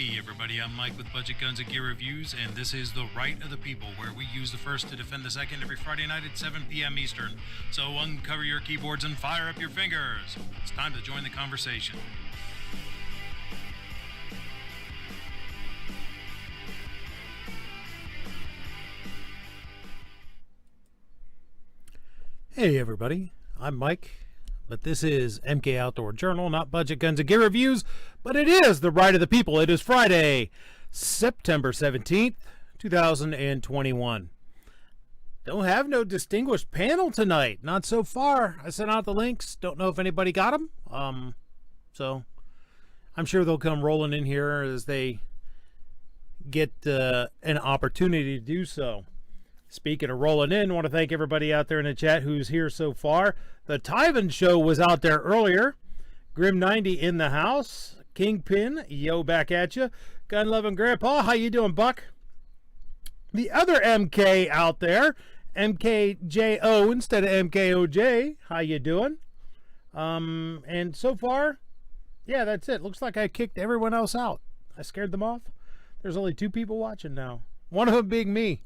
Hey everybody, I'm Mike with Budget Guns and Gear Reviews, and this is The Right of the People, where we use the first to defend the second every Friday night at 7 p.m. Eastern. So uncover your keyboards and fire up your fingers. It's time to join the conversation. Hey everybody, I'm Mike, but this is MK Outdoor Journal, not Budget Guns and Gear Reviews, but it is The Right of the People. It is Friday, September 17th, 2021. Don't have no distinguished panel tonight, not so far. I sent out the links, don't know if anybody got them, so I'm sure they'll come rolling in here as they get an opportunity to do so. Speaking of rolling in, I want to thank everybody out there in the chat who's here so far. The Tyven Show was out there earlier. Grim90 in the house. Kingpin, yo, back at you. Gun loving Grandpa, how you doing, Buck? The other MK out there, MKJO instead of MKOJ, how you doing? And so far, yeah, that's it. Looks like I kicked everyone else out. I scared them off. There's only 2 people watching now. One of them being me.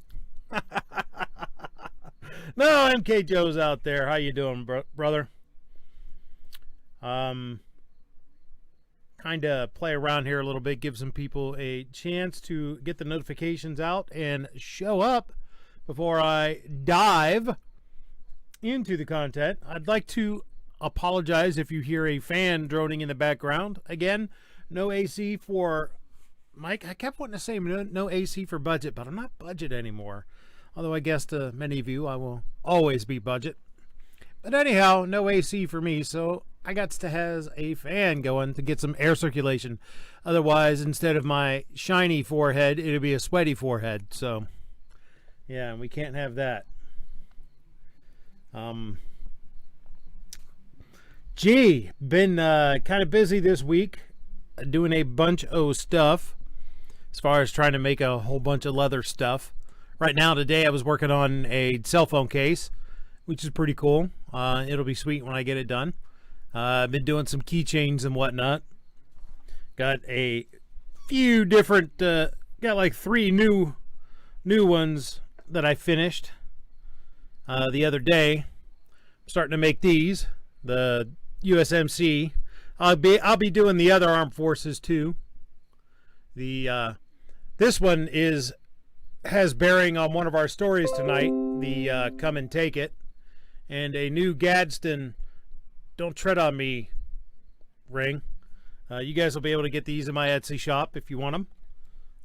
No, MK Joe's out there. How you doing, brother? Kind of play around here a little bit, give some people a chance to get the notifications out and show up before I dive into the content. I'd like to apologize if you hear a fan droning in the background. Again, no AC for Mike. I kept wanting to say no AC for budget, but I'm not budget anymore. Although I guess to many of you, I will always be budget. But anyhow, no AC for me, so I got to have a fan going to get some air circulation. Otherwise, instead of my shiny forehead, it'll be a sweaty forehead. So, yeah, we can't have that. Been kind of busy this week, doing a bunch of stuff as far as trying to make a whole bunch of leather stuff. Right now, today, I was working on a cell phone case, which is pretty cool. It'll be sweet when I get it done. I've been doing some keychains and whatnot. Got a few different, got like 3 new ones that I finished the other day. I'm starting to make these, the USMC. I'll be doing the other armed forces too. This one has bearing on one of our stories tonight, the Come and Take It, and a new Gadsden Don't Tread on Me ring. You guys will be able to get these in my Etsy shop if you want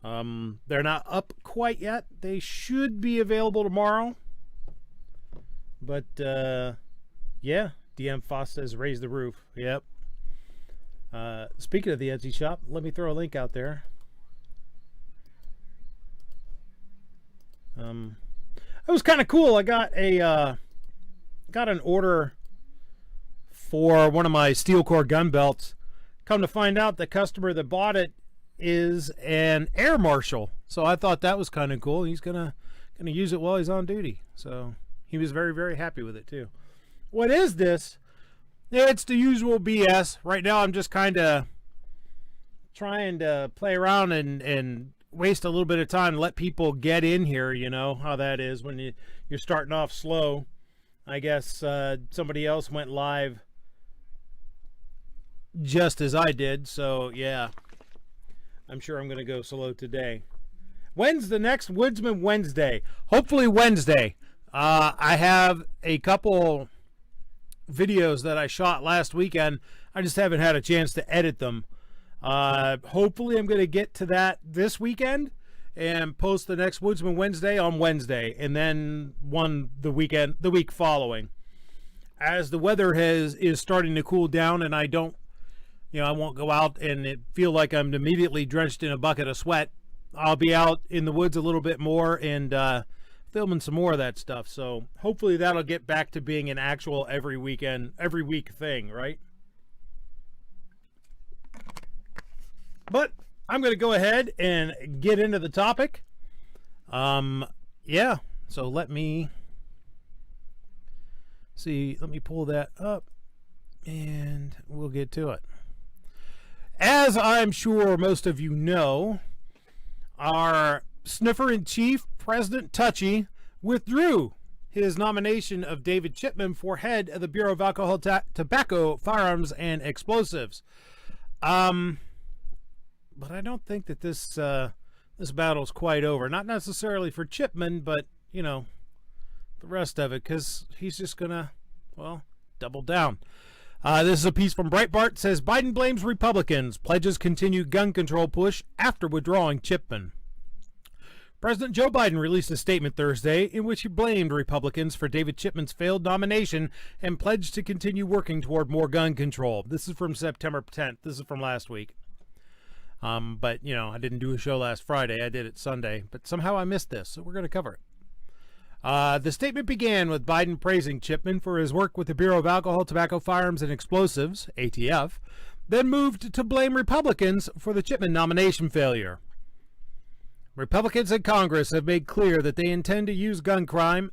them. They're not up quite yet. They should be available tomorrow. But, yeah, DM Foss says raise the roof. Yep. Speaking of the Etsy shop, let me throw a link out there. It was kind of cool. I got an order for one of my steel core gun belts. Come to find out, the customer that bought it is an air marshal. So I thought that was kind of cool. He's gonna use it while he's on duty. So he was very, very happy with it too. What is this? It's the usual BS. Right now, I'm just kind of trying to play around and waste a little bit of time to let people get in here. You know how that is when you're starting off slow. I guess somebody else went live just as I did, so yeah, I'm sure I'm gonna go slow today. When's the next Woodsman Wednesday? Hopefully Wednesday. I have a couple videos that I shot last weekend. I just haven't had a chance to edit them. Hopefully I'm going to get to that this weekend and post the next Woodsman Wednesday on Wednesday, and then the week following. As the weather is starting to cool down, and I won't go out and feel like I'm immediately drenched in a bucket of sweat. I'll be out in the woods a little bit more and filming some more of that stuff. So hopefully that'll get back to being an actual every week thing, right? But I'm going to go ahead and get into the topic. Yeah, so let me pull that up and we'll get to it. As I'm sure most of you know, our sniffer-in-chief, President Touchy, withdrew his nomination of David Chipman for head of the Bureau of Alcohol, Tobacco, Firearms, and Explosives. But I don't think that this battle's quite over. Not necessarily for Chipman, but, the rest of it, because he's just going to, double down. This is a piece from Breitbart. It says, Biden blames Republicans, pledges continued gun control push after withdrawing Chipman. President Joe Biden released a statement Thursday in which he blamed Republicans for David Chipman's failed nomination and pledged to continue working toward more gun control. This is from September 10th. This is from last week. But, I didn't do a show last Friday. I did it Sunday. But somehow I missed this, so we're going to cover it. The statement began with Biden praising Chipman for his work with the Bureau of Alcohol, Tobacco, Firearms, and Explosives, ATF, then moved to blame Republicans for the Chipman nomination failure. Republicans in Congress have made clear that they intend to use gun crime.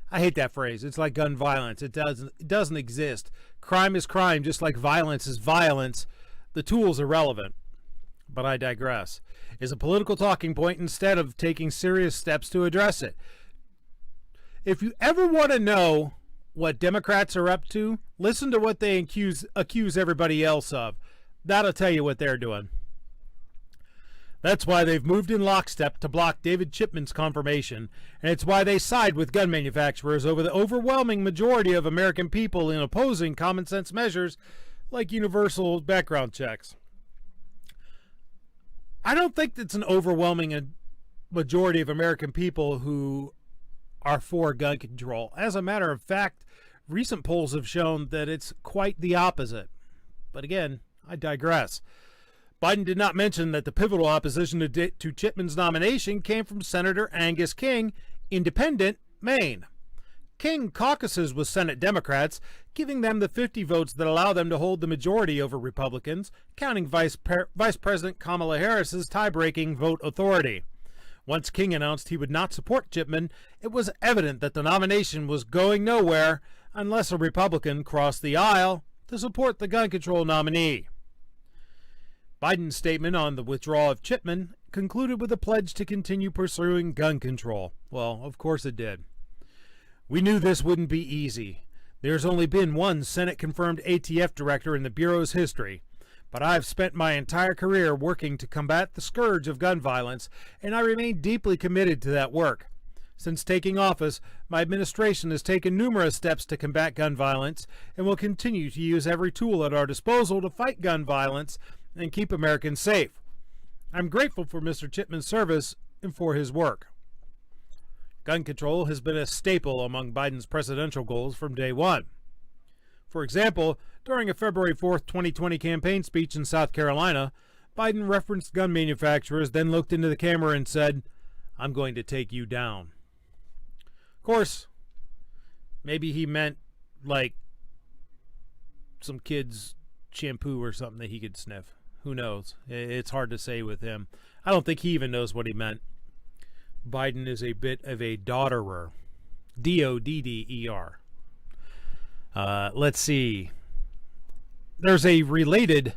I hate that phrase. It's like gun violence. It doesn't exist. Crime is crime, just like violence is violence. The tool's irrelevant. But I digress. Is a political talking point instead of taking serious steps to address it. If you ever want to know what Democrats are up to, listen to what they accuse everybody else of. That'll tell you what they're doing. That's why they've moved in lockstep to block David Chipman's confirmation, and it's why they side with gun manufacturers over the overwhelming majority of American people in opposing common sense measures like universal background checks. I don't think it's an overwhelming majority of American people who are for gun control. As a matter of fact, recent polls have shown that it's quite the opposite. But again, I digress. Biden did not mention that the pivotal opposition to Chipman's nomination came from Senator Angus King, Independent, Maine. King caucuses with Senate Democrats, giving them the 50 votes that allow them to hold the majority over Republicans, counting Vice President Kamala Harris's tie-breaking vote authority. Once King announced he would not support Chipman, it was evident that the nomination was going nowhere unless a Republican crossed the aisle to support the gun control nominee. Biden's statement on the withdrawal of Chipman concluded with a pledge to continue pursuing gun control. Well, of course it did. We knew this wouldn't be easy. There's only been one Senate-confirmed ATF director in the Bureau's history, but I've spent my entire career working to combat the scourge of gun violence, and I remain deeply committed to that work. Since taking office, my administration has taken numerous steps to combat gun violence and will continue to use every tool at our disposal to fight gun violence and keep Americans safe. I'm grateful for Mr. Chipman's service and for his work. Gun control has been a staple among Biden's presidential goals from day one. For example, during a February 4th, 2020 campaign speech in South Carolina, Biden referenced gun manufacturers, then looked into the camera and said, "I'm going to take you down." Of course, maybe he meant like some kid's shampoo or something that he could sniff. Who knows? It's hard to say with him. I don't think he even knows what he meant. Biden is a bit of a dodderer. D-O-D-D-E-R. Let's see. There's a related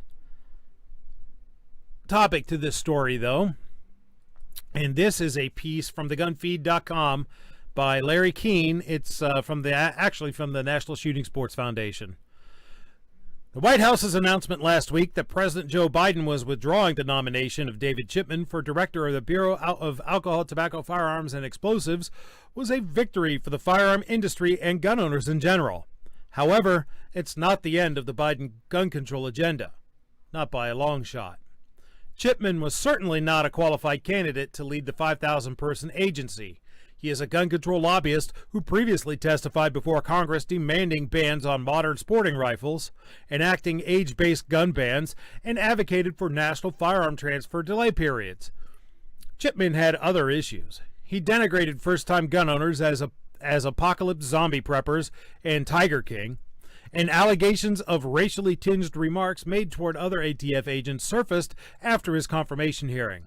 topic to this story, though. And this is a piece from thegunfeed.com by Larry Keane. It's from the National Shooting Sports Foundation. The White House's announcement last week that President Joe Biden was withdrawing the nomination of David Chipman for director of the Bureau of Alcohol, Tobacco, Firearms, and Explosives was a victory for the firearm industry and gun owners in general. However, it's not the end of the Biden gun control agenda. Not by a long shot. Chipman was certainly not a qualified candidate to lead the 5,000-person agency. He is a gun control lobbyist who previously testified before Congress demanding bans on modern sporting rifles, enacting age-based gun bans, and advocated for national firearm transfer delay periods. Chipman had other issues. He denigrated first-time gun owners as apocalypse zombie preppers and Tiger King, and allegations of racially tinged remarks made toward other ATF agents surfaced after his confirmation hearing.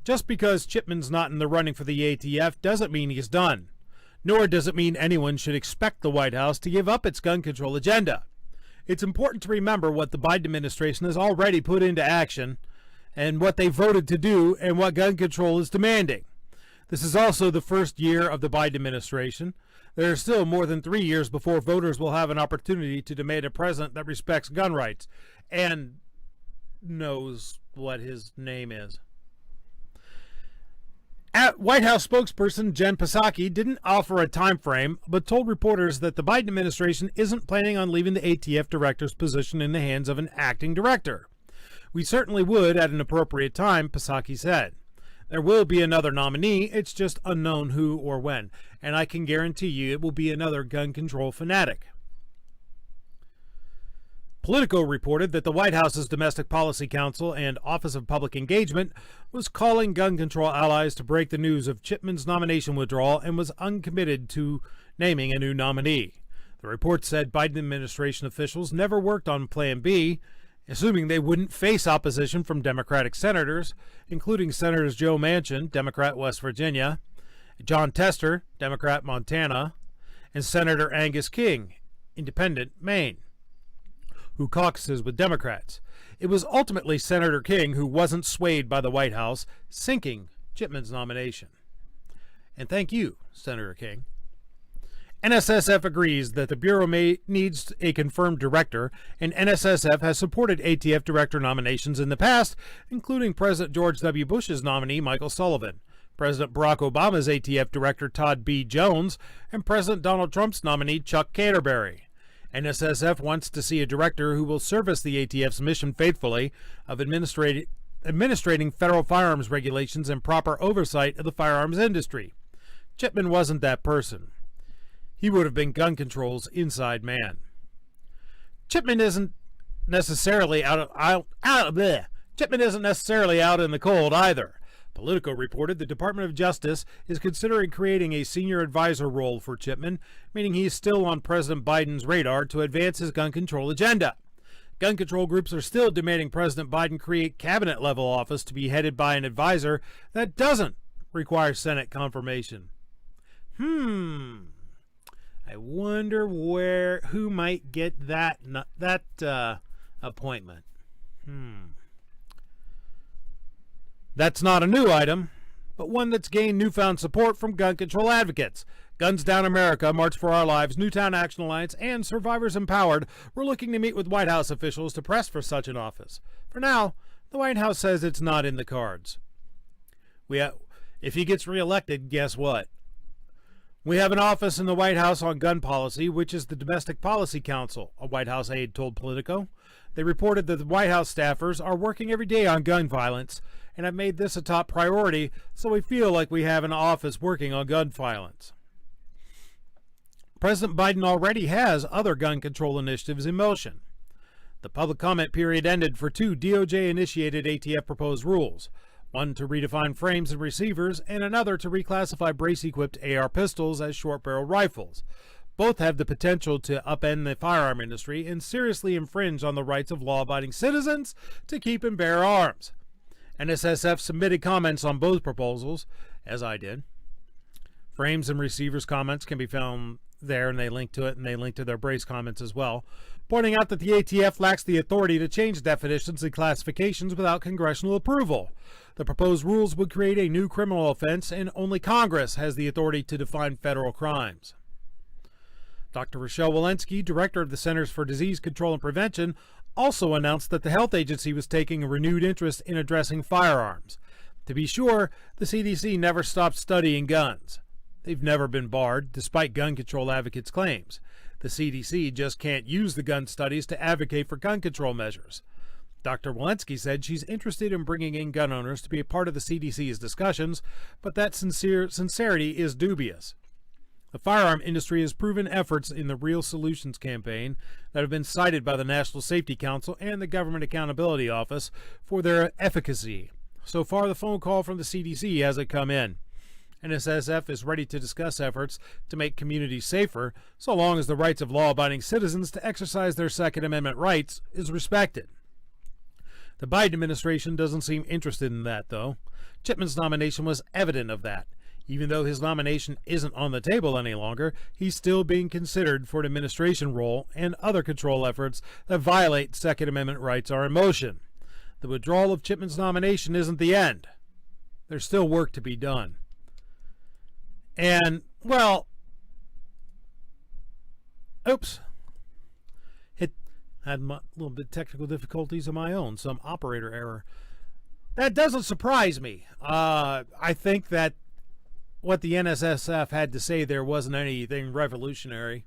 Just because Chipman's not in the running for the ATF doesn't mean he's done, nor does it mean anyone should expect the White House to give up its gun control agenda. It's important to remember what the Biden administration has already put into action and what they voted to do and what gun control is demanding. This is also the first year of the Biden administration. There are still more than 3 years before voters will have an opportunity to demand a president that respects gun rights and knows what his name is. White House spokesperson Jen Psaki didn't offer a time frame, but told reporters that the Biden administration isn't planning on leaving the ATF director's position in the hands of an acting director. We certainly would at an appropriate time, Psaki said. There will be another nominee, it's just unknown who or when, and I can guarantee you it will be another gun control fanatic. Politico reported that the White House's Domestic Policy Council and Office of Public Engagement was calling gun control allies to break the news of Chipman's nomination withdrawal and was uncommitted to naming a new nominee. The report said Biden administration officials never worked on Plan B, assuming they wouldn't face opposition from Democratic senators, including Senators Joe Manchin, Democrat, West Virginia, John Tester, Democrat, Montana, and Senator Angus King, Independent, Maine, who caucuses with Democrats. It was ultimately Senator King who wasn't swayed by the White House, sinking Chipman's nomination. And thank you, Senator King. NSSF agrees that the Bureau needs a confirmed director, and NSSF has supported ATF director nominations in the past, including President George W. Bush's nominee, Michael Sullivan, President Barack Obama's ATF director, Todd B. Jones, and President Donald Trump's nominee, Chuck Canterbury. NSSF wants to see a director who will service the ATF's mission faithfully of administrating federal firearms regulations and proper oversight of the firearms industry. Chipman wasn't that person. He would have been gun control's inside man. Chipman isn't necessarily out in the cold either. Politico reported the Department of Justice is considering creating a senior advisor role for Chipman, meaning he's still on President Biden's radar to advance his gun control agenda. Gun control groups are still demanding President Biden create cabinet-level office to be headed by an advisor that doesn't require Senate confirmation. I wonder who might get that appointment. That's not a new item, but one that's gained newfound support from gun control advocates. Guns Down America, March for Our Lives, Newtown Action Alliance, and Survivors Empowered were looking to meet with White House officials to press for such an office. For now, the White House says it's not in the cards. If he gets reelected, guess what? We have an office in the White House on gun policy, which is the Domestic Policy Council, a White House aide told Politico. They reported that the White House staffers are working every day on gun violence and have made this a top priority, so we feel like we have an office working on gun violence. President Biden already has other gun control initiatives in motion. The public comment period ended for 2 DOJ-initiated ATF proposed rules, one to redefine frames and receivers, and another to reclassify brace-equipped AR pistols as short-barrel rifles. Both have the potential to upend the firearm industry and seriously infringe on the rights of law-abiding citizens to keep and bear arms. NSSF submitted comments on both proposals, as I did. Frames and receivers comments can be found there, and they link to it, and they link to their brace comments as well, pointing out that the ATF lacks the authority to change definitions and classifications without congressional approval. The proposed rules would create a new criminal offense, and only Congress has the authority to define federal crimes. Dr. Rochelle Walensky, director of the Centers for Disease Control and Prevention, also announced that the health agency was taking a renewed interest in addressing firearms. To be sure, the CDC never stopped studying guns. They've never been barred, despite gun control advocates' claims. The CDC just can't use the gun studies to advocate for gun control measures. Dr. Walensky said she's interested in bringing in gun owners to be a part of the CDC's discussions, but that sincerity is dubious. The firearm industry has proven efforts in the Real Solutions campaign that have been cited by the National Safety Council and the Government Accountability Office for their efficacy. So far, the phone call from the CDC hasn't come in. NSSF is ready to discuss efforts to make communities safer, so long as the rights of law-abiding citizens to exercise their Second Amendment rights is respected. The Biden administration doesn't seem interested in that, though. Chipman's nomination was evident of that. Even though his nomination isn't on the table any longer, he's still being considered for an administration role, and other control efforts that violate Second Amendment rights are in motion. The withdrawal of Chipman's nomination isn't the end. There's still work to be done. And, well, oops. Had a little bit of technical difficulties of my own, some operator error. That doesn't surprise me. I think that what the NSSF had to say there wasn't anything revolutionary.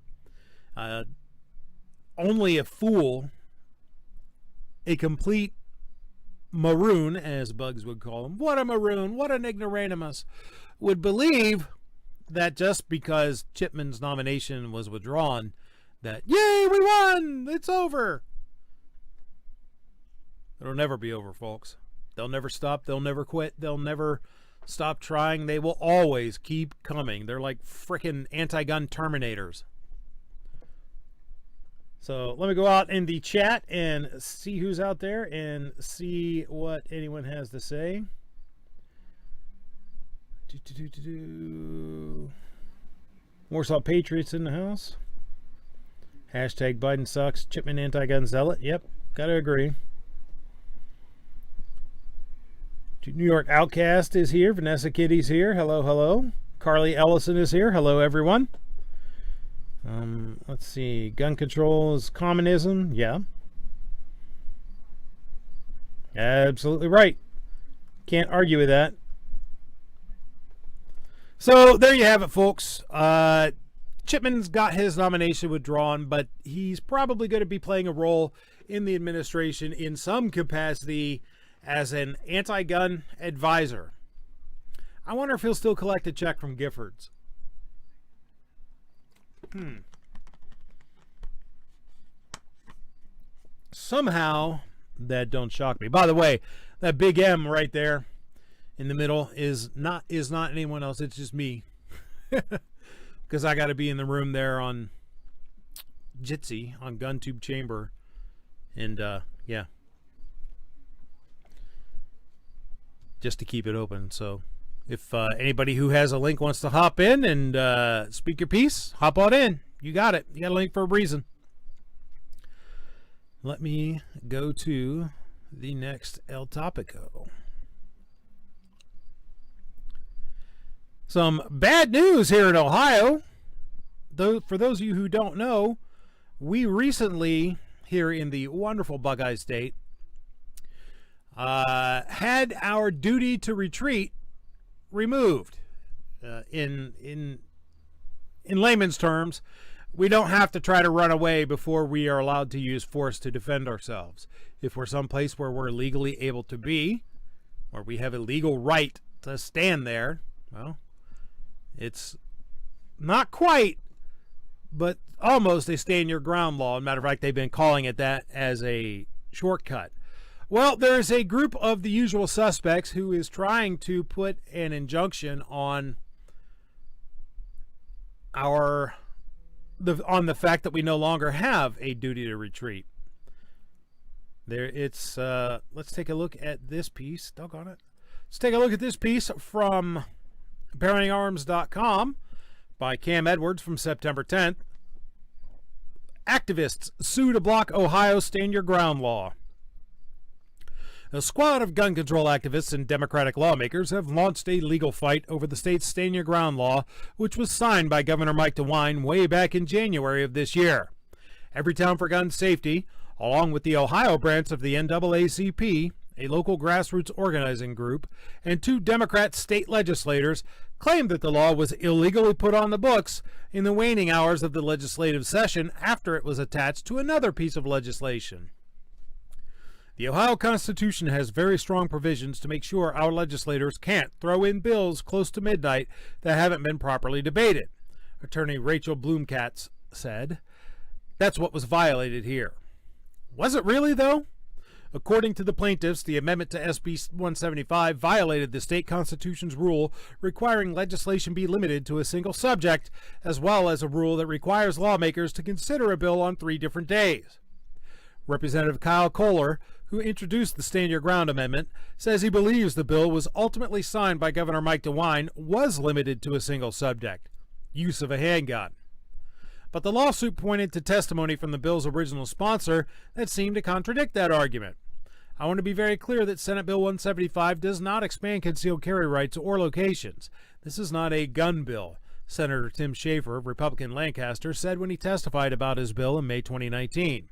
Only a fool, a complete maroon, as Bugs would call him, what a maroon, what an ignoramus, would believe that just because Chipman's nomination was withdrawn, that, yay, we won, it's over. It'll never be over, folks. They'll never stop. They'll never quit. They'll never stop trying. They will always keep coming. They're like frickin' anti-gun terminators. So let me go out in the chat and see who's out there and see what anyone has to say. Warsaw Patriots in the house. Hashtag Biden sucks. Chipman anti-gun zealot. Yep, gotta agree. New York Outcast is here. Vanessa Kitty's here. Hello, hello. Carly Ellison is here. Hello, everyone. Let's see. Gun control is communism. Yeah. Absolutely right. Can't argue with that. So there you have it, folks. Chipman's got his nomination withdrawn, but he's probably going to be playing a role in the administration in some capacity as an anti-gun advisor. I wonder if he'll still collect a check from Giffords. Somehow, that don't shock me. By the way, that big M right there in the middle is not anyone else. It's just me. Because I got to be in the room there on Jitsi, on GunTube Chamber. And, yeah. Just to keep it open. So if anybody who has a link wants to hop in and speak your piece, hop on in. You got it. You got a link for a reason. Let me go to the next El Topico. Some bad news here in Ohio. Though, for those of you who don't know, we recently, here in the wonderful Buckeye State, had our duty to retreat removed. In layman's terms, we don't have to try to run away before we are allowed to use force to defend ourselves. If we're someplace where we're legally able to be, or we have a legal right to stand there, well, it's not quite, but almost a stand your ground law. As a matter of fact, they've been calling it that as a shortcut. Well, there's a group of the usual suspects who is trying to put an injunction on on the fact that we no longer have a duty to retreat. Let's take a look at this piece. Doggone it. Let's take a look at this piece from bearingarms.com by Cam Edwards from September 10th. Activists sue to block Ohio Stand Your Ground law. A squad of gun control activists and Democratic lawmakers have launched a legal fight over the state's Stand Your Ground law, which was signed by Governor Mike DeWine way back in January of this year. Everytown for Gun Safety, along with the Ohio branch of the NAACP, a local grassroots organizing group, and 2 Democrat state legislators, claimed that the law was illegally put on the books in the waning hours of the legislative session after it was attached to another piece of legislation. The Ohio Constitution has very strong provisions to make sure our legislators can't throw in bills close to midnight that haven't been properly debated, Attorney Rachel Blumkatz said. That's what was violated here. Was it really, though? According to the plaintiffs, the amendment to SB 175 violated the state constitution's rule requiring legislation be limited to a single subject, as well as a rule that requires lawmakers to consider a bill on 3 different days. Representative Kyle Kohler, who introduced the Stand Your Ground amendment, says he believes the bill was ultimately signed by Governor Mike DeWine was limited to a single subject, use of a handgun. But the lawsuit pointed to testimony from the bill's original sponsor that seemed to contradict that argument. I want to be very clear that Senate Bill 175 does not expand concealed carry rights or locations. This is not a gun bill, Senator Tim Schafer of Republican Lancaster said when he testified about his bill in May 2019.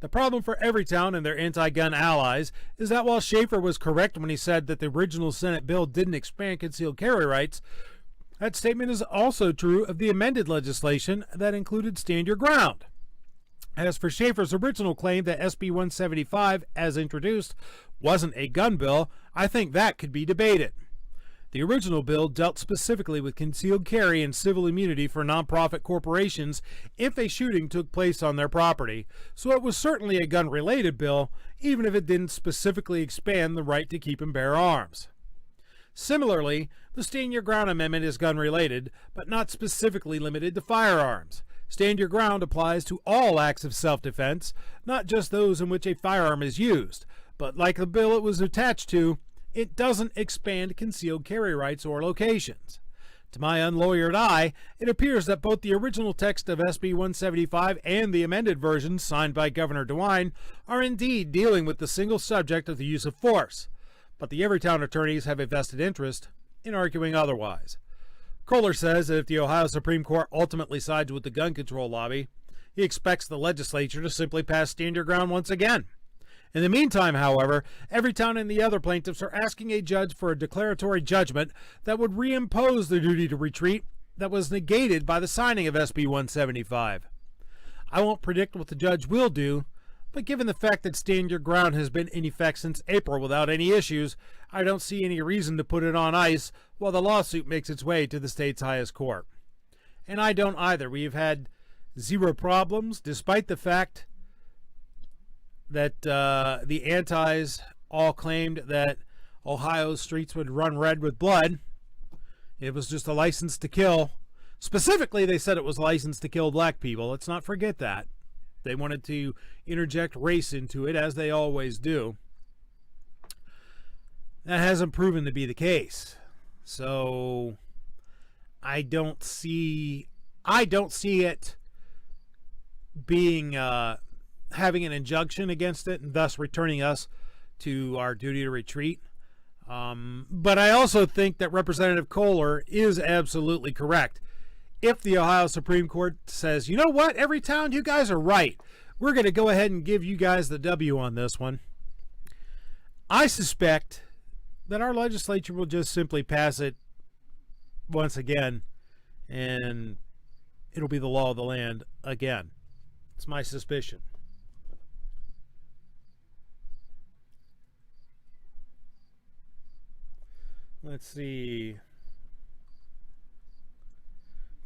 The problem for Everytown and their anti-gun allies is that while Schafer was correct when he said that the original Senate bill didn't expand concealed carry rights, that statement is also true of the amended legislation that included Stand Your Ground. As for Schafer's original claim that SB 175, as introduced, wasn't a gun bill, I think that could be debated. The original bill dealt specifically with concealed carry and civil immunity for nonprofit corporations if a shooting took place on their property, so it was certainly a gun-related bill, even if it didn't specifically expand the right to keep and bear arms. Similarly, the Stand Your Ground amendment is gun-related, but not specifically limited to firearms. Stand Your Ground applies to all acts of self-defense, not just those in which a firearm is used, but like the bill it was attached to, it doesn't expand concealed carry rights or locations. To my unlawyered eye, it appears that both the original text of SB 175 and the amended version signed by Governor DeWine are indeed dealing with the single subject of the use of force, but the Everytown attorneys have a vested interest in arguing otherwise. Kohler says that if the Ohio Supreme Court ultimately sides with the gun control lobby, he expects the legislature to simply pass Stand Your Ground once again. In the meantime, however, Everytown and the other plaintiffs are asking a judge for a declaratory judgment that would reimpose the duty to retreat that was negated by the signing of SB 175. I won't predict what the judge will do, but given the fact that Stand Your Ground has been in effect since April without any issues, I don't see any reason to put it on ice while the lawsuit makes its way to the state's highest court. And I don't either. We've had zero problems, despite the fact that the antis all claimed that Ohio's streets would run red with blood. It was just a license to kill. Specifically, they said it was a license to kill black people. Let's not forget that. They wanted to interject race into it, as they always do. That hasn't proven to be the case. So I don't see it being having an injunction against it and thus returning us to our duty to retreat. But I also think that Representative Kohler is absolutely correct. If the Ohio Supreme Court says, you know what, Everytown, you guys are right, we're going to go ahead and give you guys the W on this one, I suspect that our legislature will just simply pass it once again, and it'll be the law of the land again. It's my suspicion. Let's see.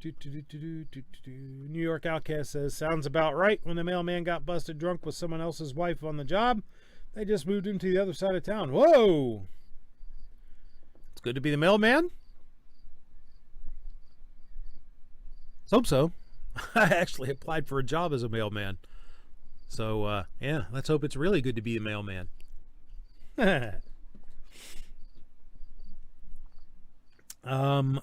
New York Outcast says, sounds about right. When the mailman got busted drunk with someone else's wife on the job, they just moved him to the other side of town. Whoa! It's good to be the mailman. Let's hope so. I actually applied for a job as a mailman. So, yeah, let's hope it's really good to be a mailman.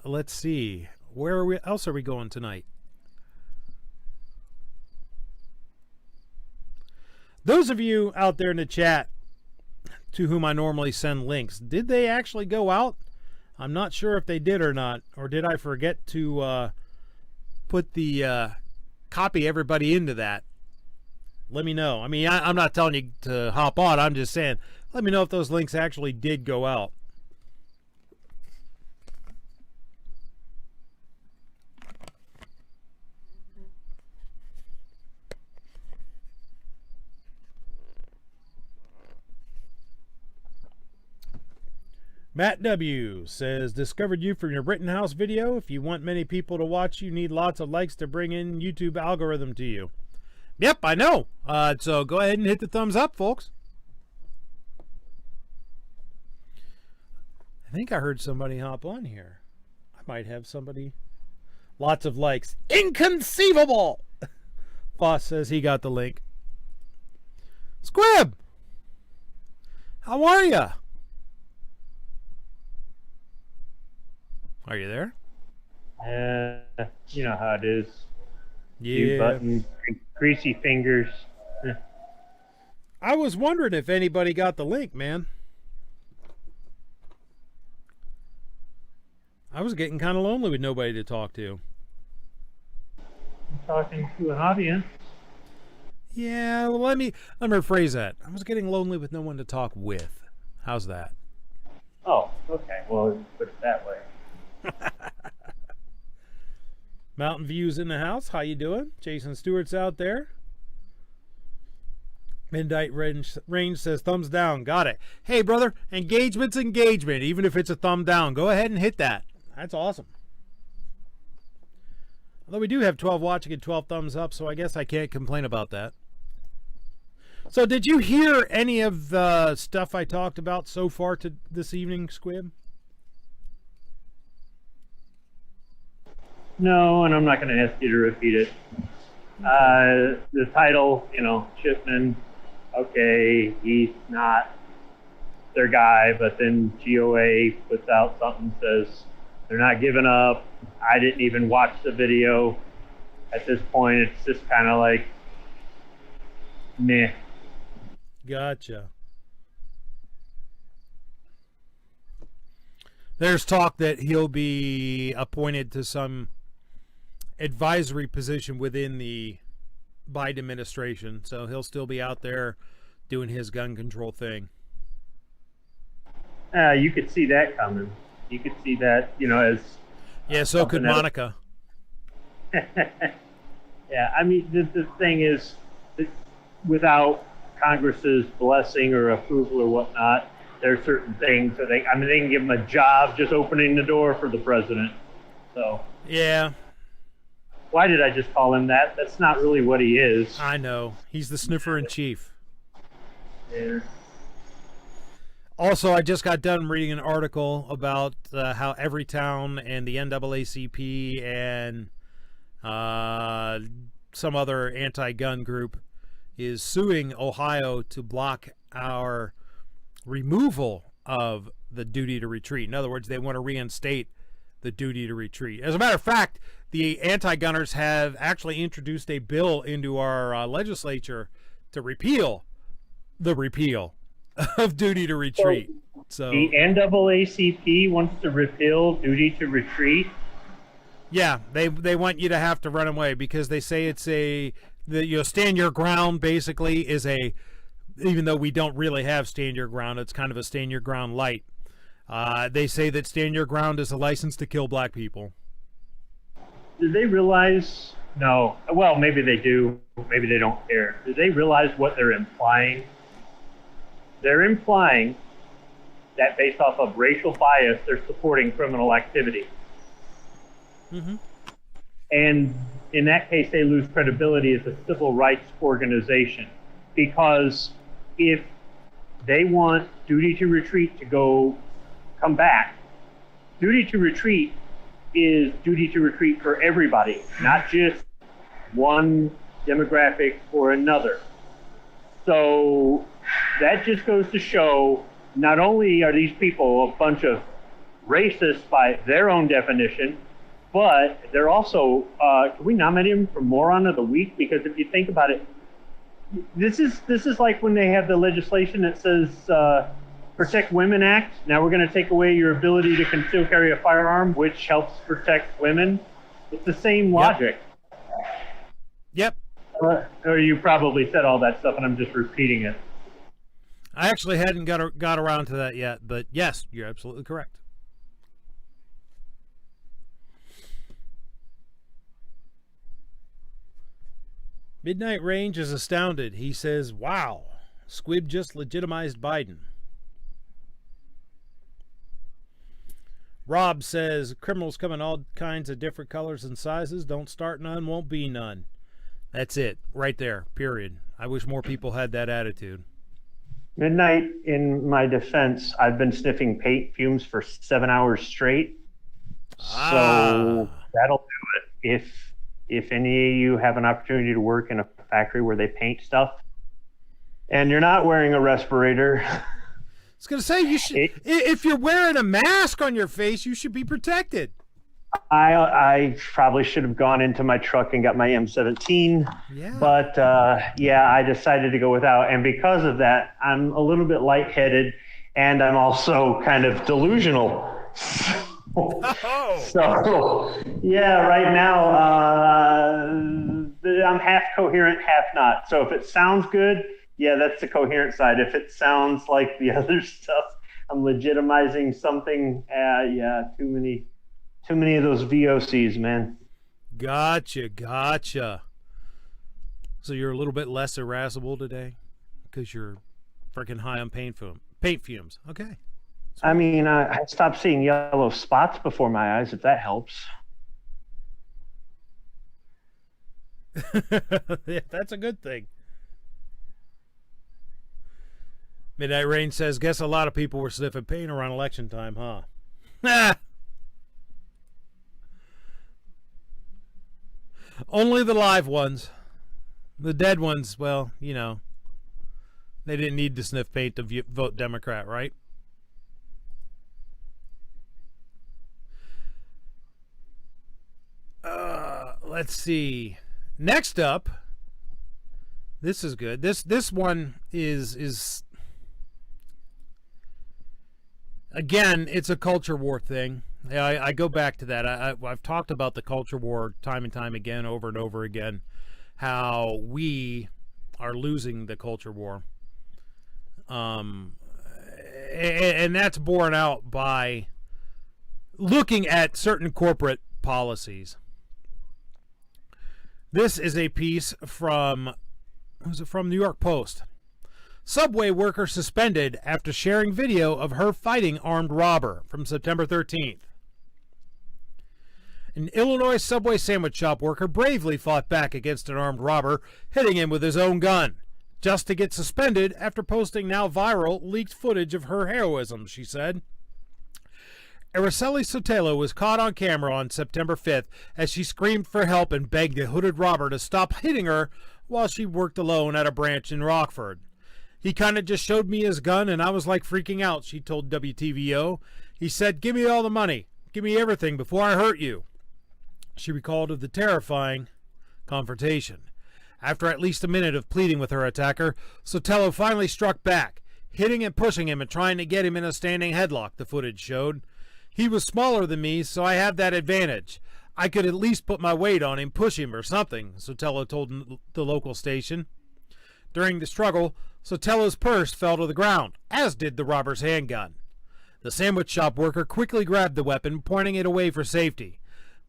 Let's see. Where else are we going tonight? Those of you out there in the chat to whom I normally send links, did they actually go out? I'm not sure if they did or not. Or did I forget to put the copy everybody into that? Let me know. I mean, I'm not telling you to hop on. I'm just saying, let me know if those links actually did go out. Matt W. says, discovered you from your Rittenhouse video. If you want many people to watch, you need lots of likes to bring in YouTube algorithm to you. Yep, I know. So go ahead and hit the thumbs up, folks. I think I heard somebody hop on here. I might have somebody. Lots of likes. Inconceivable! Foss says he got the link. Squib! How are you? Are you there? You know how it is. Yeah. Mute button, greasy fingers. I was wondering if anybody got the link, man. I was getting kind of lonely with nobody to talk to. I'm talking to an audience. Yeah, well, let me rephrase that. I was getting lonely with no one to talk with. How's that? Oh, okay. Well, put it that way. Mountain View's in the house. How you doing? Jason Stewart's out there. Midnight Range says thumbs down. Got it. Hey, brother, engagement's engagement. Even if it's a thumb down, go ahead and hit that. That's awesome. Although we do have 12 watching and 12 thumbs up, so I guess I can't complain about that. So did you hear any of the stuff I talked about so far to this evening, Squib? No, and I'm not going to ask you to repeat it. The title, Chipman, okay, he's not their guy, but then GOA puts out something, says they're not giving up. I didn't even watch the video. At this point, it's just kind of like, meh. Gotcha. There's talk that he'll be appointed to some advisory position within the Biden administration, so he'll still be out there doing his gun control thing. You could see that coming. You could see that, as... Yeah, so could Monica. Yeah, I mean, the thing is, that without Congress's blessing or approval or whatnot, there are certain things that they can give him a job just opening the door for the president. So yeah. Why did I just call him that? That's not really what he is. I know. He's the sniffer in chief. Yeah. Also, I just got done reading an article about how Everytown and the NAACP and some other anti-gun group is suing Ohio to block our removal of the duty to retreat. In other words, they want to reinstate the duty to retreat. As a matter of fact, the anti-gunners have actually introduced a bill into our legislature to repeal the repeal of duty to retreat. So the NAACP wants to repeal duty to retreat. Yeah, they want you to have to run away because they say it's stand your ground basically is even though we don't really have stand your ground, it's kind of a stand your ground light. They say that stand your ground is a license to kill black people. Do they realize? No. Well, maybe they do. Maybe they don't care. Do they realize what they're implying? They're implying that based off of racial bias, they're supporting criminal activity. Mm-hmm. And in that case, they lose credibility as a civil rights organization. Because if they want duty to retreat to come back, duty to retreat is duty to retreat for everybody, not just one demographic or another. So that just goes to show not only are these people a bunch of racists by their own definition, but they're also, can we nominate him for Moron of the Week? Because if you think about it, this is like when they have the legislation that says Protect Women Act. Now we're going to take away your ability to conceal carry a firearm, which helps protect women. It's the same logic. Yep. Or you probably said all that stuff and I'm just repeating it. I actually hadn't got around to that yet, but yes, you're absolutely correct. Midnight Range is astounded. He says, wow, Squib just legitimized Biden. Rob says, criminals come in all kinds of different colors and sizes. Don't start none, won't be none. That's it, right there, period. I wish more people had that attitude. Midnight, in my defense, I've been sniffing paint fumes for 7 hours straight. So that'll do it. If any of you have an opportunity to work in a factory where they paint stuff and you're not wearing a respirator, was going to say, you should, if you're wearing a mask on your face, you should be protected. I probably should have gone into my truck and got my M17, but I decided to go without. And because of that, I'm a little bit lightheaded, and I'm also kind of delusional. So right now I'm half coherent, half not. So if it sounds good, that's the coherent side. If it sounds like the other stuff, I'm legitimizing something. Too many of those VOCs, man. Gotcha. So you're a little bit less irascible today because you're freaking high on paint fumes. Okay. I mean, I stopped seeing yellow spots before my eyes, if that helps. Yeah, that's a good thing. Midnight Rain says, guess a lot of people were sniffing paint around election time, huh? Only the live ones. The dead ones, well, they didn't need to sniff paint to vote Democrat, right? Let's see. Next up, this is good. This one is again, it's a culture war thing. I go back to that. I've talked about the culture war time and time again, over and over again, how we are losing the culture war. And that's borne out by looking at certain corporate policies. This is a piece from New York Post. Subway worker suspended after sharing video of her fighting armed robber, from September 13th. An Illinois Subway sandwich shop worker bravely fought back against an armed robber, hitting him with his own gun, just to get suspended after posting now viral leaked footage of her heroism, she said. Araceli Sotelo was caught on camera on September 5th as she screamed for help and begged the hooded robber to stop hitting her while she worked alone at a branch in Rockford. He kind of just showed me his gun and I was like freaking out, she told WTVO. He said, "Give me all the money. Give me everything before I hurt you." She recalled of the terrifying confrontation. After at least a minute of pleading with her attacker, Sotelo finally struck back, hitting and pushing him and trying to get him in a standing headlock, the footage showed. He was smaller than me, so I have that advantage. I could at least put my weight on him, push him or something, Sotelo told the local station. During the struggle, Sotelo's purse fell to the ground, as did the robber's handgun. The sandwich shop worker quickly grabbed the weapon, pointing it away for safety,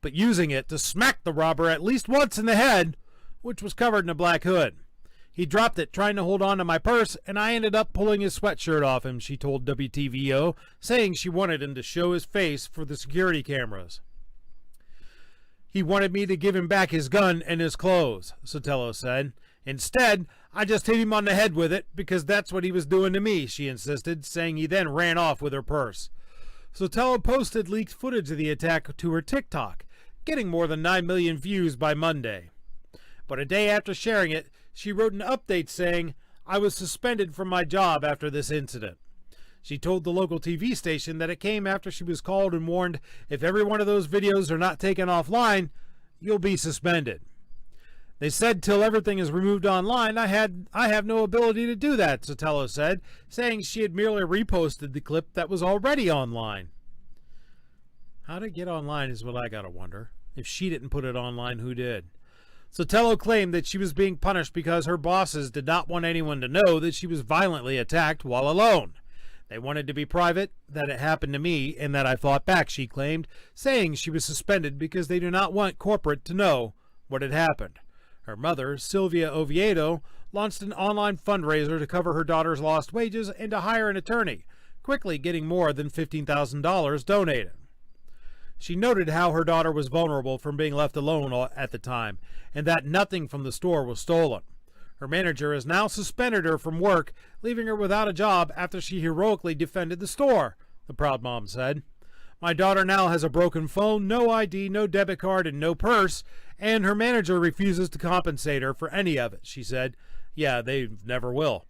but using it to smack the robber at least once in the head, which was covered in a black hood. He dropped it trying to hold on to my purse, and I ended up pulling his sweatshirt off him, she told WTVO, saying she wanted him to show his face for the security cameras. He wanted me to give him back his gun and his clothes, Sotelo said. Instead, I just hit him on the head with it because that's what he was doing to me, she insisted, saying he then ran off with her purse. Sotelo posted leaked footage of the attack to her TikTok, getting more than 9 million views by Monday. But a day after sharing it, she wrote an update saying, "I was suspended from my job after this incident." She told the local TV station that it came after she was called and warned, "If every one of those videos are not taken offline, you'll be suspended." They said till everything is removed online, I have no ability to do that, Sotelo said, saying she had merely reposted the clip that was already online. How to get online is what I gotta wonder. If she didn't put it online, who did? Sotelo claimed that she was being punished because her bosses did not want anyone to know that she was violently attacked while alone. They wanted to be private, that it happened to me, and that I fought back, she claimed, saying she was suspended because they do not want corporate to know what had happened. Her mother, Sylvia Oviedo, launched an online fundraiser to cover her daughter's lost wages and to hire an attorney, quickly getting more than $15,000 donated. She noted how her daughter was vulnerable from being left alone at the time, and that nothing from the store was stolen. Her manager has now suspended her from work, leaving her without a job after she heroically defended the store, the proud mom said. "My daughter now has a broken phone, no ID, no debit card, and no purse, and her manager refuses to compensate her for any of it," she said. "Yeah, they never will."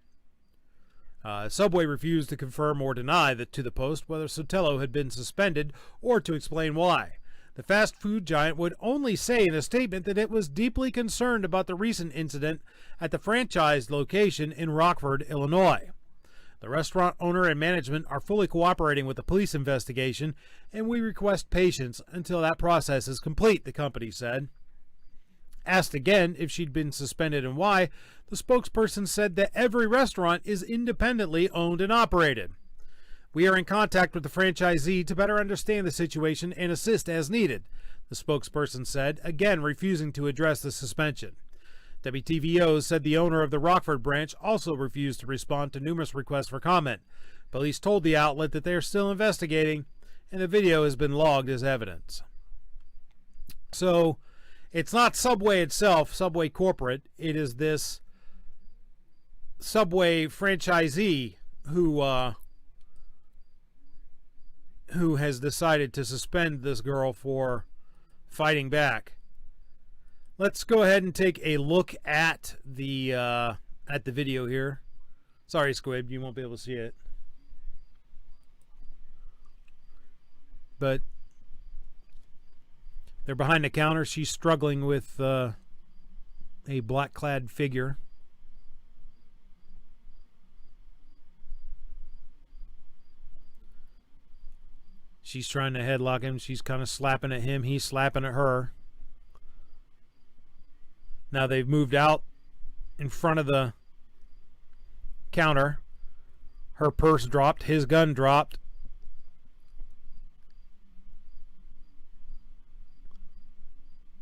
Subway refused to confirm or deny that to the Post whether Sotelo had been suspended or to explain why. The fast food giant would only say in a statement that it was deeply concerned about the recent incident at the franchised location in Rockford, Illinois. The restaurant owner and management are fully cooperating with the police investigation, and we request patience until that process is complete, the company said. Asked again if she'd been suspended and why, the spokesperson said that every restaurant is independently owned and operated. We are in contact with the franchisee to better understand the situation and assist as needed, the spokesperson said, again refusing to address the suspension. WTVO said the owner of the Rockford branch also refused to respond to numerous requests for comment. Police told the outlet that they are still investigating, and the video has been logged as evidence. So, it's not Subway itself, Subway corporate. It is this Subway franchisee who has decided to suspend this girl for fighting back. Let's go ahead and take a look at the video here. Sorry, Squib, you won't be able to see it. But they're behind the counter. She's struggling with a black-clad figure. She's trying to headlock him. She's kind of slapping at him. He's slapping at her. Now they've moved out in front of the counter. Her purse dropped. His gun dropped.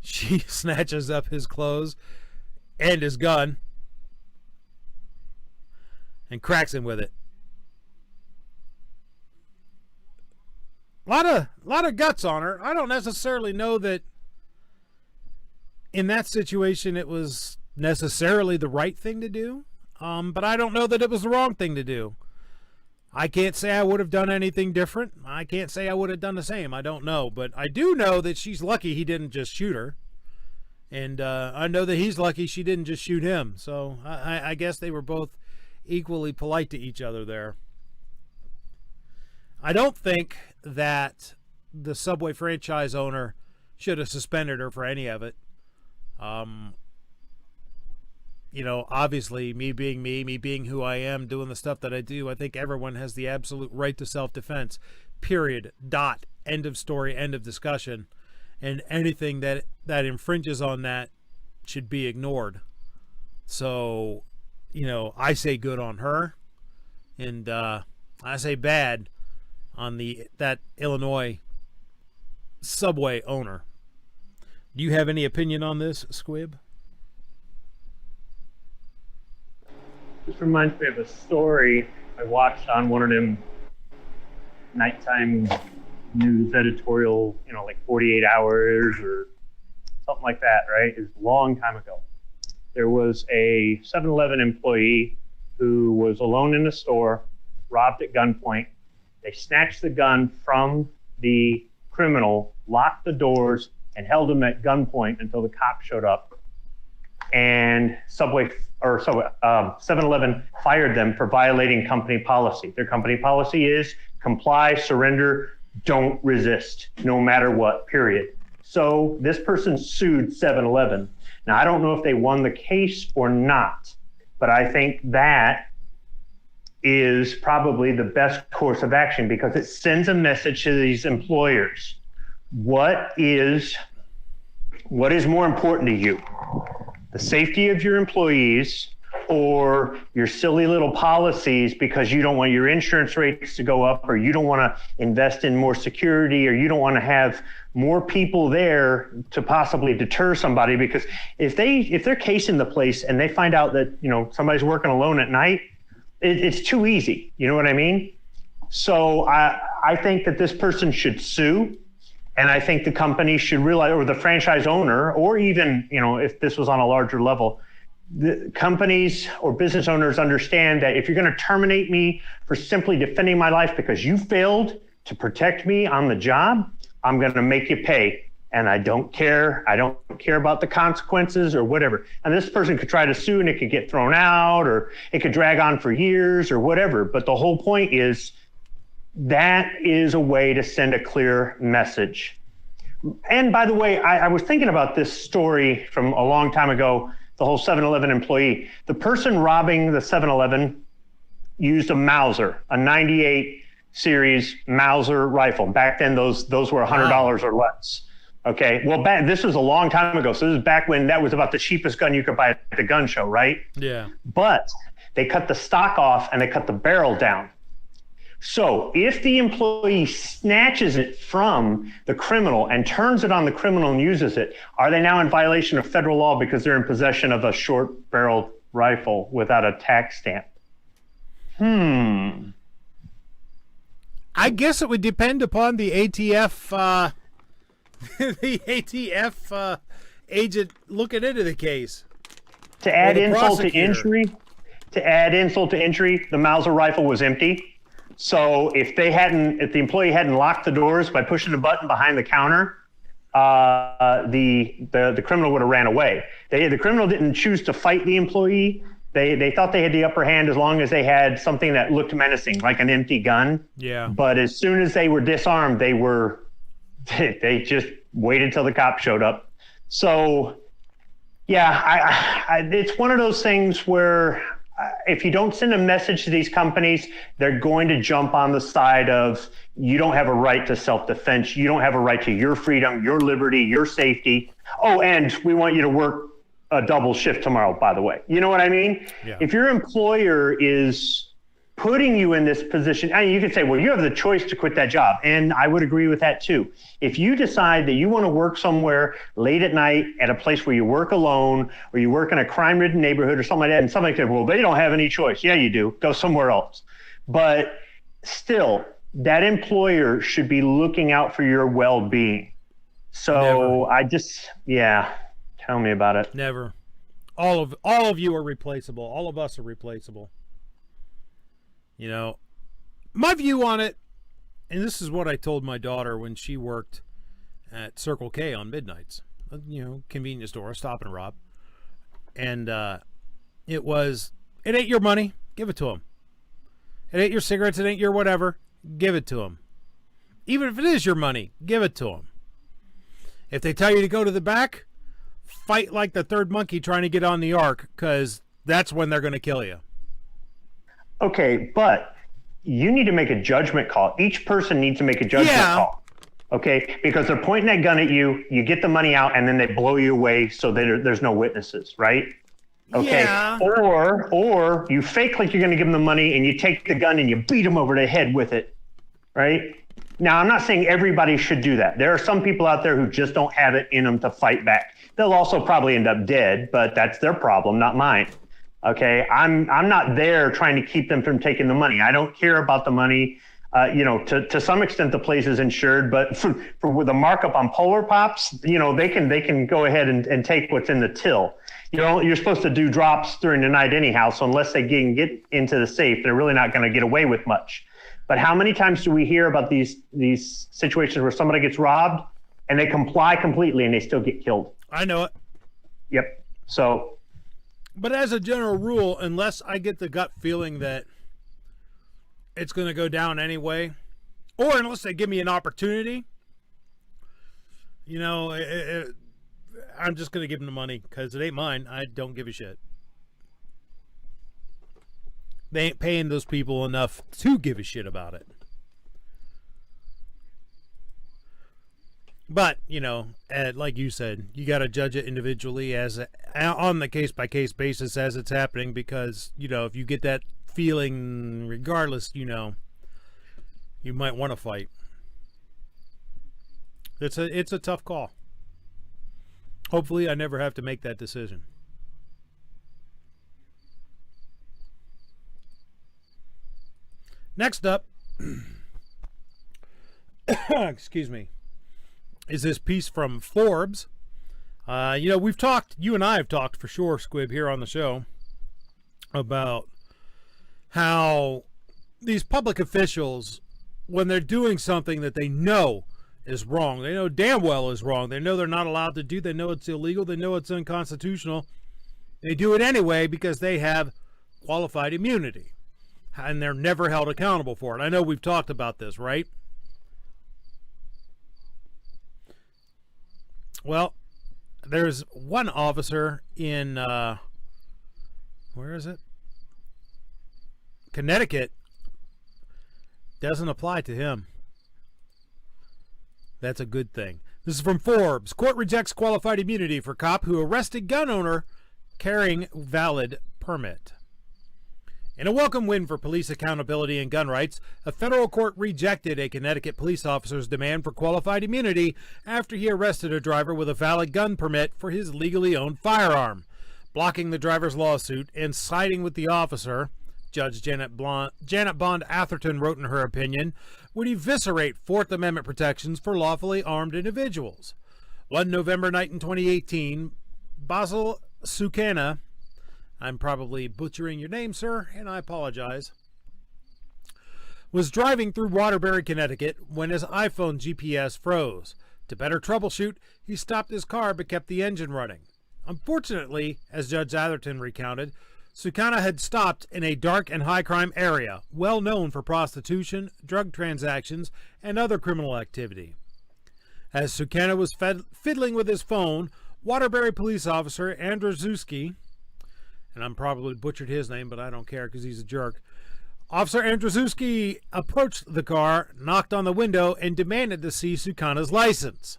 She snatches up his clothes and his gun and cracks him with it. A lot of guts on her. I don't necessarily know that in that situation it was necessarily the right thing to do, but I don't know that it was the wrong thing to do. I can't say I would have done anything different. I can't say I would have done the same. I don't know, but I do know that she's lucky he didn't just shoot her, and I know that he's lucky she didn't just shoot him. So I guess they were both equally polite to each other there. I don't think that the Subway franchise owner should have suspended her for any of it. You know, obviously, me being who I am, doing the stuff that I do, I think everyone has the absolute right to self-defense. Period. Dot. End of story. End of discussion. And anything that infringes on that should be ignored. So, you know, I say good on her, and I say bad on that Illinois Subway owner. Do you have any opinion on this, Squib? This reminds me of a story I watched on one of them nighttime news editorial, you know, like 48 Hours or something like that, right? It was a long time ago. There was a 7-Eleven employee who was alone in a store, robbed at gunpoint. They snatched the gun from the criminal, locked the doors, and held him at gunpoint until the cops showed up. And 7-Eleven fired them for violating company policy. Their company policy is comply, surrender, don't resist, no matter what, period. So this person sued 7-Eleven. Now, I don't know if they won the case or not, but I think that is probably the best course of action because it sends a message to these employers. What is more important to you? The safety of your employees or your silly little policies because you don't want your insurance rates to go up or you don't want to invest in more security or you don't want to have more people there to possibly deter somebody? Because if they're casing the place and they find out that, you know, somebody's working alone at night, it's too easy. You know what I mean? So I think that this person should sue. And I think the company should realize, or the franchise owner, or even, you know, if this was on a larger level, the companies or business owners understand that if you're going to terminate me for simply defending my life because you failed to protect me on the job, I'm going to make you pay. and I don't care about the consequences or whatever. And this person could try to sue and it could get thrown out, or it could drag on for years or whatever. But the whole point is that is a way to send a clear message. And by the way, I was thinking about this story from a long time ago, the whole 7-Eleven employee. The person robbing the 7-Eleven used a Mauser, a 98 series Mauser rifle. Back then, those were $100 or less. Okay, well, this was a long time ago. So this is back when that was about the cheapest gun you could buy at the gun show, right? Yeah. But they cut the stock off and they cut the barrel down. So if the employee snatches it from the criminal and turns it on the criminal and uses it, are they now in violation of federal law because they're in possession of a short-barreled rifle without a tax stamp? I guess it would depend upon the ATF the ATF agent looking into the case. To add insult to injury, the Mauser rifle was empty. So if the employee hadn't locked the doors by pushing a button behind the counter, the criminal would have ran away. The criminal didn't choose to fight the employee. They thought they had the upper hand as long as they had something that looked menacing, like an empty gun. Yeah. But as soon as they were disarmed, they just waited till the cop showed up. So, yeah, it's one of those things where if you don't send a message to these companies, they're going to jump on the side of you don't have a right to self-defense. You don't have a right to your freedom, your liberty, your safety. Oh, and we want you to work a double shift tomorrow, by the way. You know what I mean? Yeah. If your employer is putting you in this position, and you could say, well, you have the choice to quit that job. And I would agree with that too. If you decide that you want to work somewhere late at night at a place where you work alone, or you work in a crime-ridden neighborhood or something like that, and somebody says, well, they don't have any choice. Yeah, you do. Go somewhere else. But still, that employer should be looking out for your well-being. So Never. Tell me about it. Never. All of you are replaceable. All of us are replaceable. You know, my view on it, and this is what I told my daughter when she worked at Circle K on midnights, convenience store, stop and rob. And it ain't your money, give it to them. It ain't your cigarettes, it ain't your whatever, give it to them. Even if it is your money, give it to them. If they tell you to go to the back, fight like the third monkey trying to get on the ark, because that's when they're going to kill you. Okay, but you need to make a judgment call. Each person needs to make a judgment call. Okay, because they're pointing that gun at you, you get the money out, and then they blow you away so that there's no witnesses, right? Okay, yeah. Or you fake like you're going to give them the money, and you take the gun and you beat them over the head with it, right? Now, I'm not saying everybody should do that. There are some people out there who just don't have it in them to fight back. They'll also probably end up dead, but that's their problem, not mine. Okay, I'm not there trying to keep them from taking the money. I don't care about the money. To some extent, the place is insured, but with a markup on Polar Pops, they can go ahead and take what's in the till. You're supposed to do drops during the night anyhow, so unless they can get into the safe, they're really not going to get away with much. But how many times do we hear about these situations where somebody gets robbed and they comply completely and they still get killed? I know it. Yep. So. But as a general rule, unless I get the gut feeling that it's going to go down anyway, or unless they give me an opportunity, I'm just going to give them the money because it ain't mine. I don't give a shit. They ain't paying those people enough to give a shit about it. But, like you said, you got to judge it individually on the case-by-case basis as it's happening because, if you get that feeling regardless, you might want to fight. It's a tough call. Hopefully I never have to make that decision. Next up, excuse me, is this piece from Forbes. We've talked, you and I have talked for sure, Squib, here on the show about how these public officials, when they're doing something that they know is wrong. They know damn well is wrong. They know they're not allowed to do. They know it's illegal. They know it's unconstitutional. They do it anyway because they have qualified immunity, and they're never held accountable for it. I know we've talked about this, right? Well, there's one officer in, where is it? Connecticut. Doesn't apply to him. That's a good thing. This is from Forbes. Court rejects qualified immunity for cop who arrested gun owner carrying valid permit. In a welcome win for police accountability and gun rights, a federal court rejected a Connecticut police officer's demand for qualified immunity after he arrested a driver with a valid gun permit for his legally owned firearm. Blocking the driver's lawsuit and siding with the officer, Judge Janet Bond Atherton wrote in her opinion, would eviscerate Fourth Amendment protections for lawfully armed individuals. One November night in 2018, Basil Sukana, I'm probably butchering your name, sir, and I apologize, was driving through Waterbury, Connecticut when his iPhone GPS froze. To better troubleshoot, he stopped his car but kept the engine running. Unfortunately, as Judge Atherton recounted, Sukana had stopped in a dark and high-crime area, well known for prostitution, drug transactions, and other criminal activity. As Sukana was fiddling with his phone, Waterbury police officer Andrzejewski, and I'm probably butchered his name, but I don't care because he's a jerk. Officer Andrzejewski approached the car, knocked on the window, and demanded to see Sukana's license.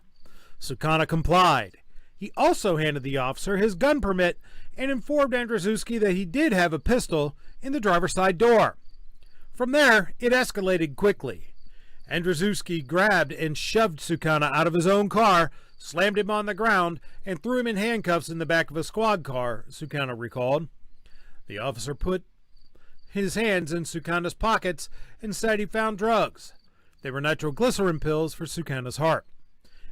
Sukana complied. He also handed the officer his gun permit and informed Andrzejewski that he did have a pistol in the driver's side door. From there, it escalated quickly. Andrzejewski grabbed and shoved Sukana out of his own car, slammed him on the ground, and threw him in handcuffs in the back of a squad car, Sukana recalled. The officer put his hands in Sukana's pockets and said he found drugs. They were nitroglycerin pills for Sukana's heart.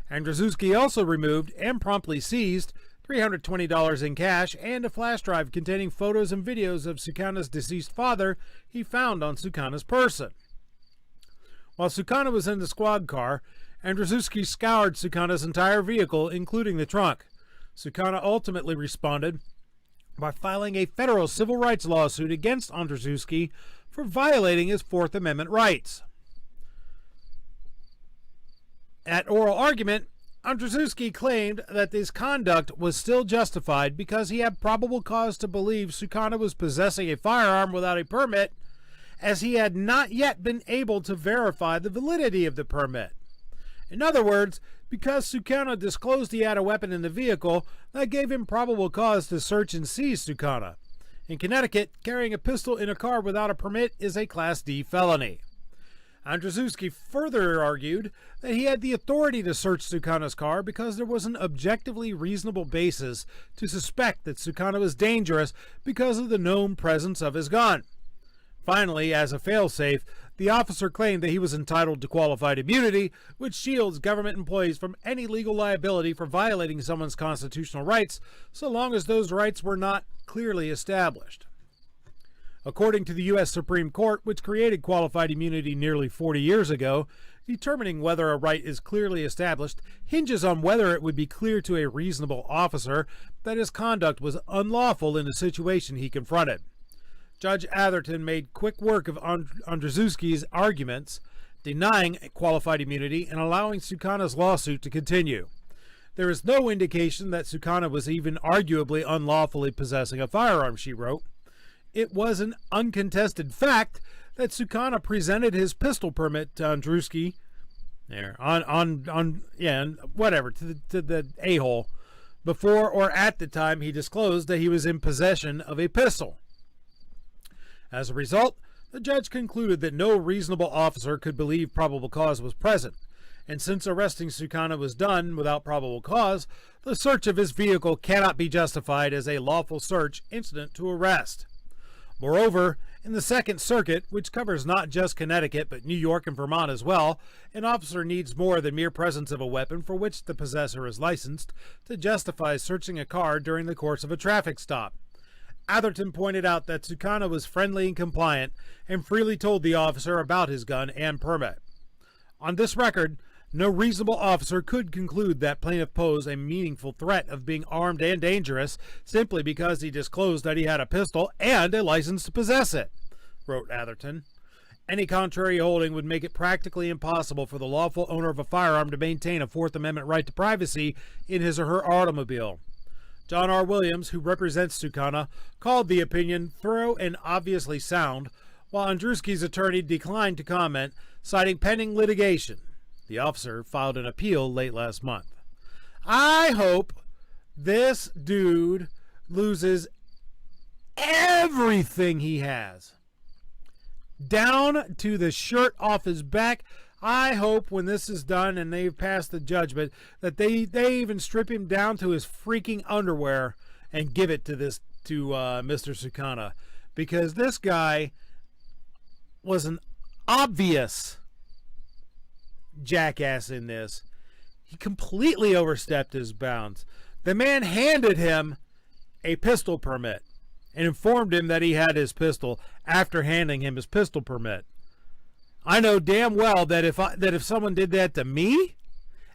Andrzejewski also removed and promptly seized $320 in cash and a flash drive containing photos and videos of Sukana's deceased father he found on Sukana's person. While Sukana was in the squad car, Andrzejewski scoured Sukana's entire vehicle, including the trunk. Sukana ultimately responded by filing a federal civil rights lawsuit against Andrzejewski for violating his Fourth Amendment rights. At oral argument, Andrzejewski claimed that this conduct was still justified because he had probable cause to believe Sukana was possessing a firearm without a permit, as he had not yet been able to verify the validity of the permit. In other words, because Sukana disclosed he had a weapon in the vehicle, that gave him probable cause to search and seize Sukana. In Connecticut, carrying a pistol in a car without a permit is a Class D felony. Andrzejewski further argued that he had the authority to search Sukana's car because there was an objectively reasonable basis to suspect that Sukana was dangerous because of the known presence of his gun. Finally, as a failsafe, the officer claimed that he was entitled to qualified immunity, which shields government employees from any legal liability for violating someone's constitutional rights, so long as those rights were not clearly established. According to the U.S. Supreme Court, which created qualified immunity nearly 40 years ago, determining whether a right is clearly established hinges on whether it would be clear to a reasonable officer that his conduct was unlawful in the situation he confronted. Judge Atherton made quick work of Andrzejewski's arguments, denying qualified immunity and allowing Sukana's lawsuit to continue. There is no indication that Sukana was even arguably unlawfully possessing a firearm, she wrote. It was an uncontested fact that Sukana presented his pistol permit to Andrzejewski to the a-hole before or at the time he disclosed that he was in possession of a pistol. As a result, the judge concluded that no reasonable officer could believe probable cause was present, and since arresting Sukana was done without probable cause, the search of his vehicle cannot be justified as a lawful search incident to arrest. Moreover, in the Second Circuit, which covers not just Connecticut but New York and Vermont as well, an officer needs more than mere presence of a weapon for which the possessor is licensed to justify searching a car during the course of a traffic stop. Atherton pointed out that Sukana was friendly and compliant and freely told the officer about his gun and permit. On this record, No reasonable officer could conclude that plaintiff posed a meaningful threat of being armed and dangerous simply because he disclosed that he had a pistol and a license to possess it, wrote Atherton. Any contrary holding would make it practically impossible for the lawful owner of a firearm to maintain a Fourth Amendment right to privacy in his or her automobile. John R. Williams, who represents Sukana, called the opinion thorough and obviously sound, while Andruski's attorney declined to comment, citing pending litigation. The officer filed an appeal late last month. I hope this dude loses everything he has, down to the shirt off his back. I hope when this is done and they've passed the judgment that they even strip him down to his freaking underwear and give it to Mr. Sukana, because this guy was an obvious jackass in this. He completely overstepped his bounds. The man handed him a pistol permit and informed him that he had his pistol after handing him his pistol permit. I know damn well that if someone did that to me,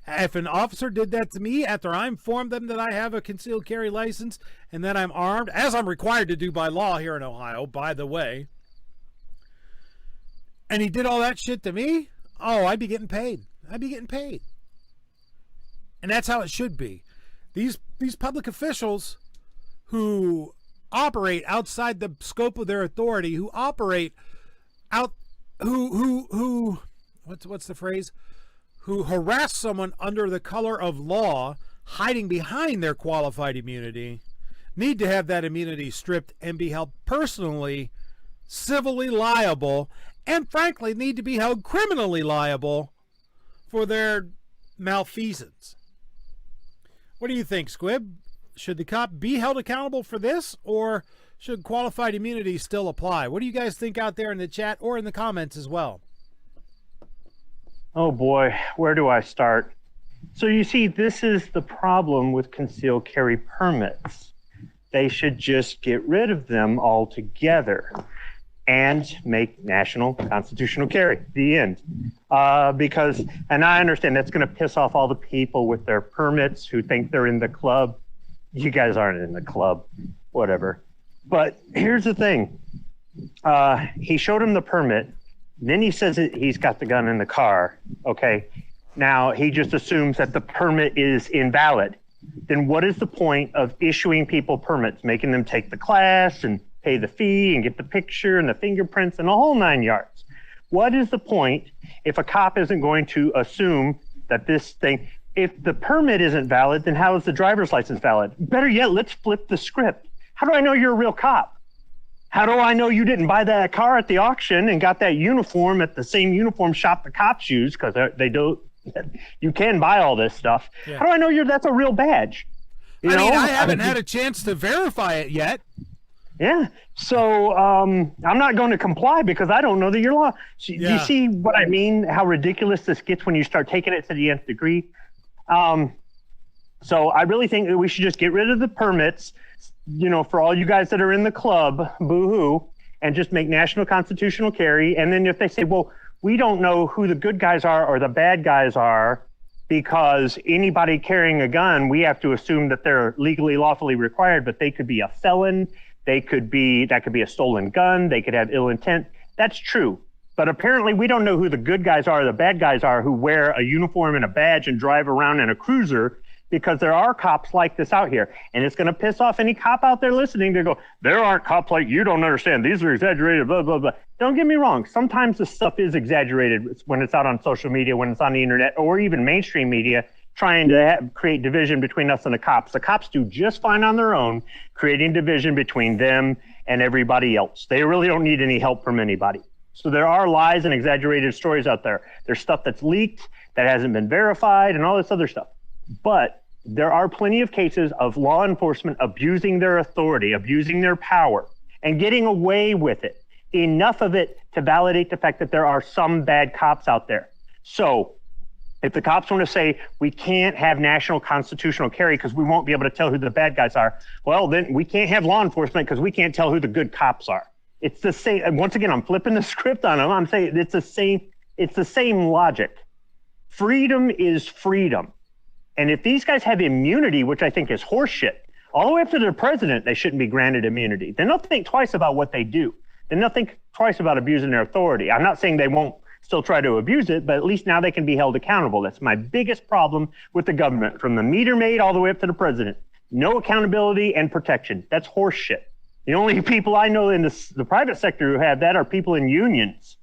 if an officer did that to me after I informed them that I have a concealed carry license and that I'm armed, as I'm required to do by law here in Ohio, by the way, and he did all that shit to me, oh, I'd be getting paid. I'd be getting paid. And that's how it should be. These public officials who operate outside the scope of their authority, who operate out, what's the phrase? Who harass someone under the color of law, hiding behind their qualified immunity, need to have that immunity stripped and be held personally, civilly liable, and frankly need to be held criminally liable for their malfeasance. What do you think, Squib? Should the cop be held accountable for this, or should qualified immunity still apply? What do you guys think out there in the chat or in the comments as well? Oh boy, where do I start? So you see, this is the problem with concealed carry permits. They should just get rid of them altogether and make national constitutional carry. The end. Because, and I understand that's going to piss off all the people with their permits who think they're in the club. You guys aren't in the club, whatever. But here's the thing. He showed him the permit. Then he says he's got the gun in the car. Okay. Now he just assumes that the permit is invalid. Then what is the point of issuing people permits, making them take the class and pay the fee and get the picture and the fingerprints and the whole 9 yards? What is the point if a cop isn't going to assume that this thing, if the permit isn't valid, then how is the driver's license valid? Better yet, let's flip the script. How do I know you're a real cop? How do I know you didn't buy that car at the auction and got that uniform at the same uniform shop the cops use? Because they do. You can buy all this stuff. Yeah. How do I know that's a real badge? I haven't had a chance to verify it yet. Yeah. So I'm not going to comply because I don't know that you're law. Do you see what I mean? How ridiculous this gets when you start taking it to the nth degree? So I really think that we should just get rid of the permits, for all you guys that are in the club, boo-hoo, and just make national constitutional carry. And then if they say, well, we don't know who the good guys are or the bad guys are because anybody carrying a gun, we have to assume that they're legally, lawfully required, but they could be a felon. That could be a stolen gun. They could have ill intent. That's true. But apparently we don't know who the good guys are or the bad guys are who wear a uniform and a badge and drive around in a cruiser, because there are cops like this out here. And it's going to piss off any cop out there listening to go, there aren't cops like you, don't understand. These are exaggerated, blah, blah, blah. Don't get me wrong. Sometimes this stuff is exaggerated when it's out on social media, when it's on the internet, or even mainstream media trying to create division between us and the cops. The cops do just fine on their own, creating division between them and everybody else. They really don't need any help from anybody. So there are lies and exaggerated stories out there. There's stuff that's leaked that hasn't been verified and all this other stuff. But there are plenty of cases of law enforcement abusing their authority, abusing their power, and getting away with it. Enough of it to validate the fact that there are some bad cops out there. So if the cops want to say we can't have national constitutional carry because we won't be able to tell who the bad guys are, well, then we can't have law enforcement because we can't tell who the good cops are. It's the same. Once again, I'm flipping the script on them. I'm saying it's the same logic. Freedom is freedom. And if these guys have immunity, which I think is horseshit, all the way up to the president, they shouldn't be granted immunity. Then they'll think twice about what they do. Then they'll think twice about abusing their authority. I'm not saying they won't still try to abuse it, but at least now they can be held accountable. That's my biggest problem with the government, from the meter maid all the way up to the president. No accountability and protection. That's horseshit. The only people I know in the private sector who have that are people in unions.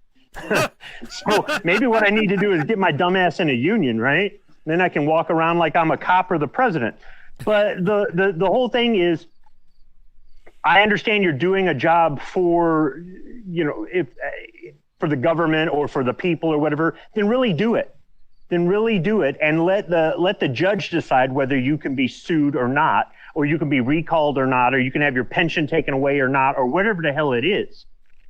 So maybe what I need to do is get my dumb ass in a union, right? Then I can walk around like I'm a cop or the president. But the whole thing is, I understand you're doing a job for, if for the government or for the people or whatever, then really do it. Then really do it, and let the judge decide whether you can be sued or not, or you can be recalled or not, or you can have your pension taken away or not, or whatever the hell it is.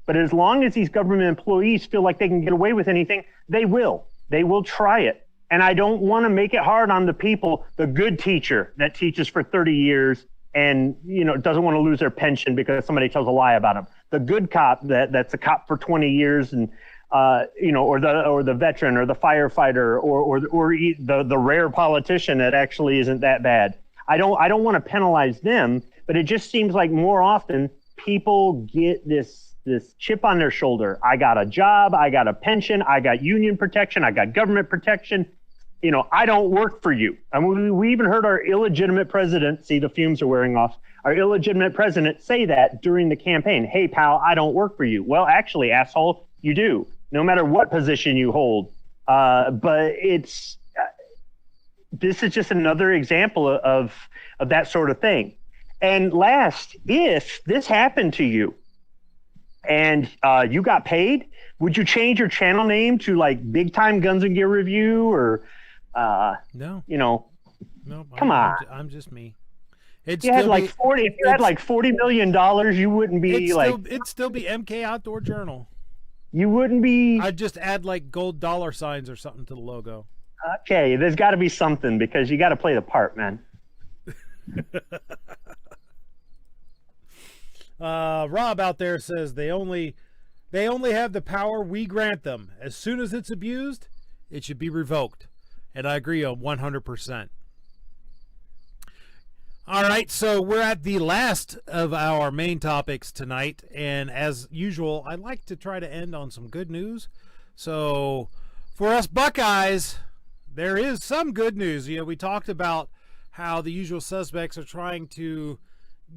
But as long as these government employees feel like they can get away with anything, they will. They will try it. And I don't want to make it hard on the people, the good teacher that teaches for 30 years and, doesn't want to lose their pension because somebody tells a lie about them. The good cop that's a cop for 20 years and, or the veteran or the firefighter or the rare politician that actually isn't that bad. I don't want to penalize them, but it just seems like more often people get this chip on their shoulder. I got a job, I got a pension, I got union protection, I got government protection. I don't work for you. I mean, we even heard our illegitimate president, see the fumes are wearing off, our illegitimate president say that during the campaign. Hey, pal, I don't work for you. Well, actually, asshole, you do, no matter what position you hold. But this is just another example of that sort of thing. And last, if this happened to you and you got paid, would you change your channel name to like Big Time Guns and Gear Review or no? No, come on. I'm just me. If you had like $40 million, you wouldn't be it'd still be MK Outdoor Journal. You wouldn't be. I'd just add like gold dollar signs or something to the logo. Okay, there's got to be something because you got to play the part, man. Rob out there says they only have the power we grant them. As soon as it's abused, it should be revoked. And I agree 100%. All right, so we're at the last of our main topics tonight, and as usual, I like to try to end on some good news. So for us Buckeyes, there is some good news. We talked about how the usual suspects are trying to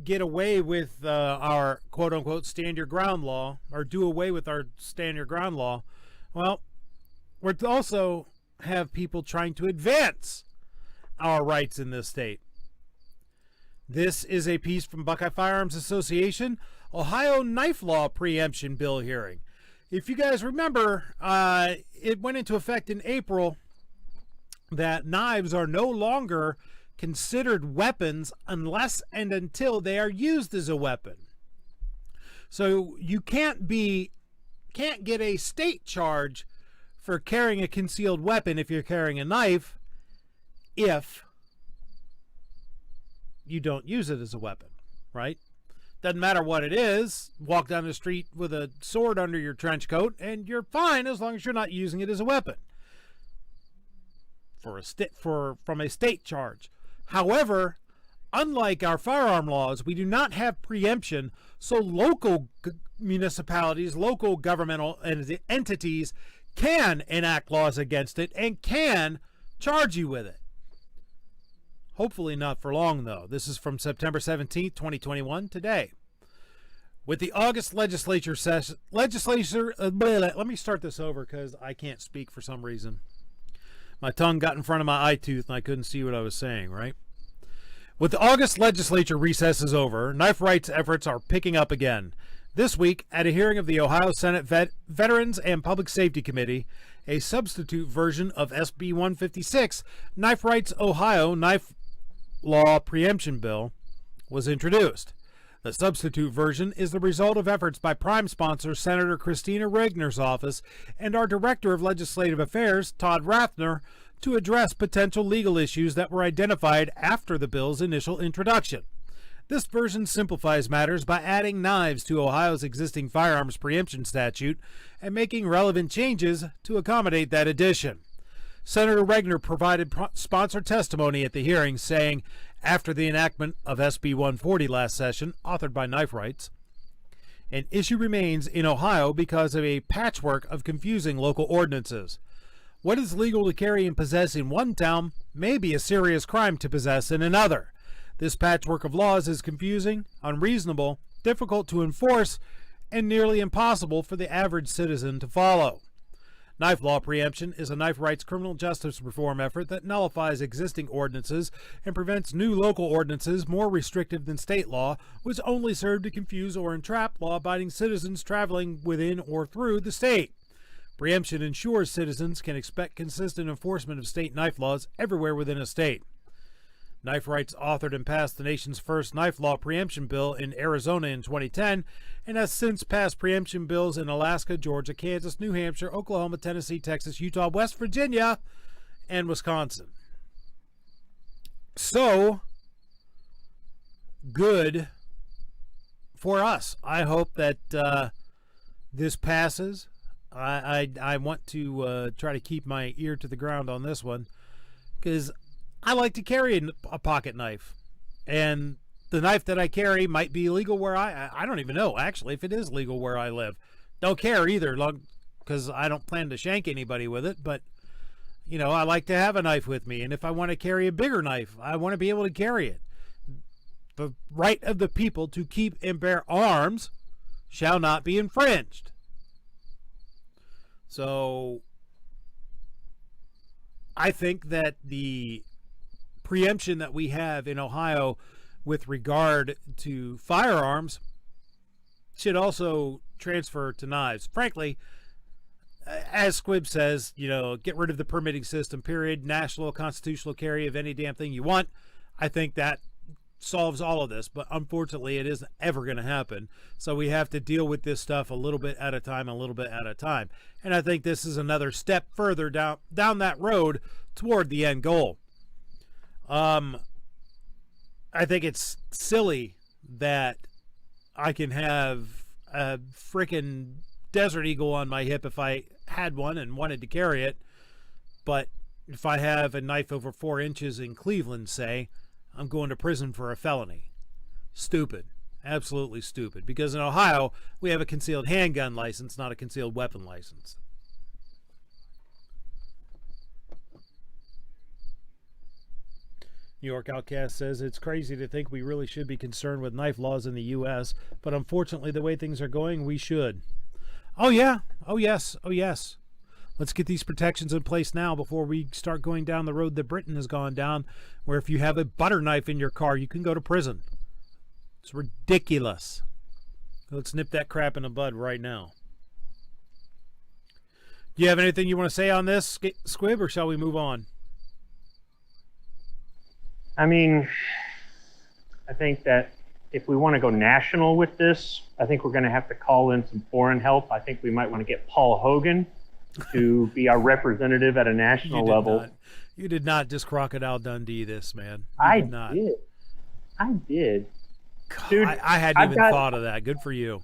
get away with our quote-unquote stand your ground law, or do away with our stand your ground law. Well, we're also have people trying to advance our rights in this state. This is a piece from Buckeye Firearms Association, Ohio Knife Law Preemption Bill hearing. If you guys remember, it went into effect in April that knives are no longer considered weapons unless and until they are used as a weapon. So you can't get a state charge for carrying a concealed weapon if you're carrying a knife if you don't use it as a weapon, right? Doesn't matter what it is. Walk down the street with a sword under your trench coat and you're fine as long as you're not using it as a weapon from a state charge. However, unlike our firearm laws, we do not have preemption, so local municipalities, local governmental entities can enact laws against it and can charge you with it. Hopefully not for long, though. This is from September 17th, 2021, today. With the August legislature session, let me start this over because I can't speak for some reason. My tongue got in front of my eye tooth and I couldn't see what I was saying, right? With the August legislature recesses over, knife rights efforts are picking up again. This week, at a hearing of the Ohio Senate Veterans and Public Safety Committee, a substitute version of SB 156, Knife Rights Ohio Knife Law Preemption Bill, was introduced. The substitute version is the result of efforts by prime sponsor Senator Christina Regner's office and our Director of Legislative Affairs, Todd Rathner, to address potential legal issues that were identified after the bill's initial introduction. This version simplifies matters by adding knives to Ohio's existing firearms preemption statute and making relevant changes to accommodate that addition. Senator Regner provided sponsor testimony at the hearing, saying, after the enactment of SB 140 last session, authored by Knife Rights, an issue remains in Ohio because of a patchwork of confusing local ordinances. What is legal to carry and possess in one town may be a serious crime to possess in another. This patchwork of laws is confusing, unreasonable, difficult to enforce, and nearly impossible for the average citizen to follow. Knife law preemption is a knife rights criminal justice reform effort that nullifies existing ordinances and prevents new local ordinances more restrictive than state law, which only serve to confuse or entrap law-abiding citizens traveling within or through the state. Preemption ensures citizens can expect consistent enforcement of state knife laws everywhere within a state. Knife Rights authored and passed the nation's first knife law preemption bill in Arizona in 2010 and has since passed preemption bills in Alaska, Georgia, Kansas, New Hampshire, Oklahoma, Tennessee, Texas, Utah, West Virginia, and Wisconsin. So, good for us. I hope that this passes. I want to try to keep my ear to the ground on this one because I like to carry a pocket knife, and the knife that I carry might be legal where I don't even know, actually, if it is legal where I live. Don't care either, because I don't plan to shank anybody with it, but, you know, I like to have a knife with me, and if I want to carry a bigger knife, I want to be able to carry it. The right of the people to keep and bear arms shall not be infringed. So, I think that the preemption that we have in Ohio with regard to firearms should also transfer to knives. Frankly, as Squibb says, you know, get rid of the permitting system, period. National constitutional carry of any damn thing you want. I think that solves all of this, but unfortunately it isn't ever going to happen. So we have to deal with this stuff a little bit at a time, And I think this is another step further down that road toward the end goal. I think it's silly that I can have a freaking Desert Eagle on my hip if I had one and wanted to carry it, but if I have a knife over 4 inches in Cleveland, say, I'm going to prison for a felony. Stupid. Absolutely stupid. Because in Ohio, we have a concealed handgun license, not a concealed weapon license. New York Outcast says, it's crazy to think we really should be concerned with knife laws in the U.S., but unfortunately, the way things are going, we should. Oh, yeah. Oh, yes. Oh, yes. Let's get these protections in place now before we start going down the road that Britain has gone down, where if you have a butter knife in your car, you can go to prison. It's ridiculous. Let's nip that crap in the bud right now. Do you have anything you want to say on this, Squibb, or shall we move on? I mean, I think that if we want to go national with this, I think we're going to have to call in some foreign help. I think we might want to get Paul Hogan to be our representative at a national level. You did not just Crocodile Dundee this, man. I did. God, Dude, I hadn't even thought of that. Good for you.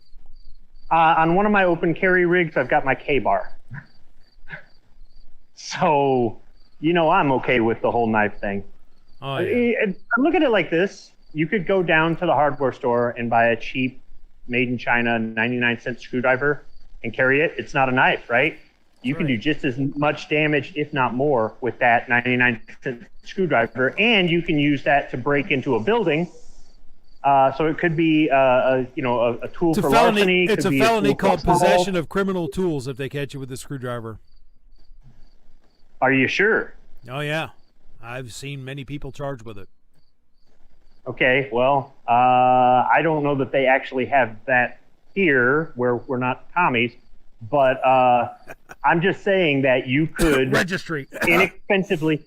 On one of my open carry rigs, I've got my K-bar. So, you know, I'm okay with the whole knife thing. Oh, yeah. Look at it like this. You could go down to the hardware store and buy a cheap, made in China, 99-cent screwdriver and carry it. It's not a knife, right? You can do just as much damage, if not more, with that 99-cent screwdriver, and you can use that to break into a building. So it could be, a tool for larceny. It's a felony called possession of criminal tools if they catch you with a screwdriver. Are you sure? Oh, yeah. I've seen many people charged with it. Okay, well, I don't know that they actually have that here where we're not commies, but I'm just saying that you could registry inexpensively.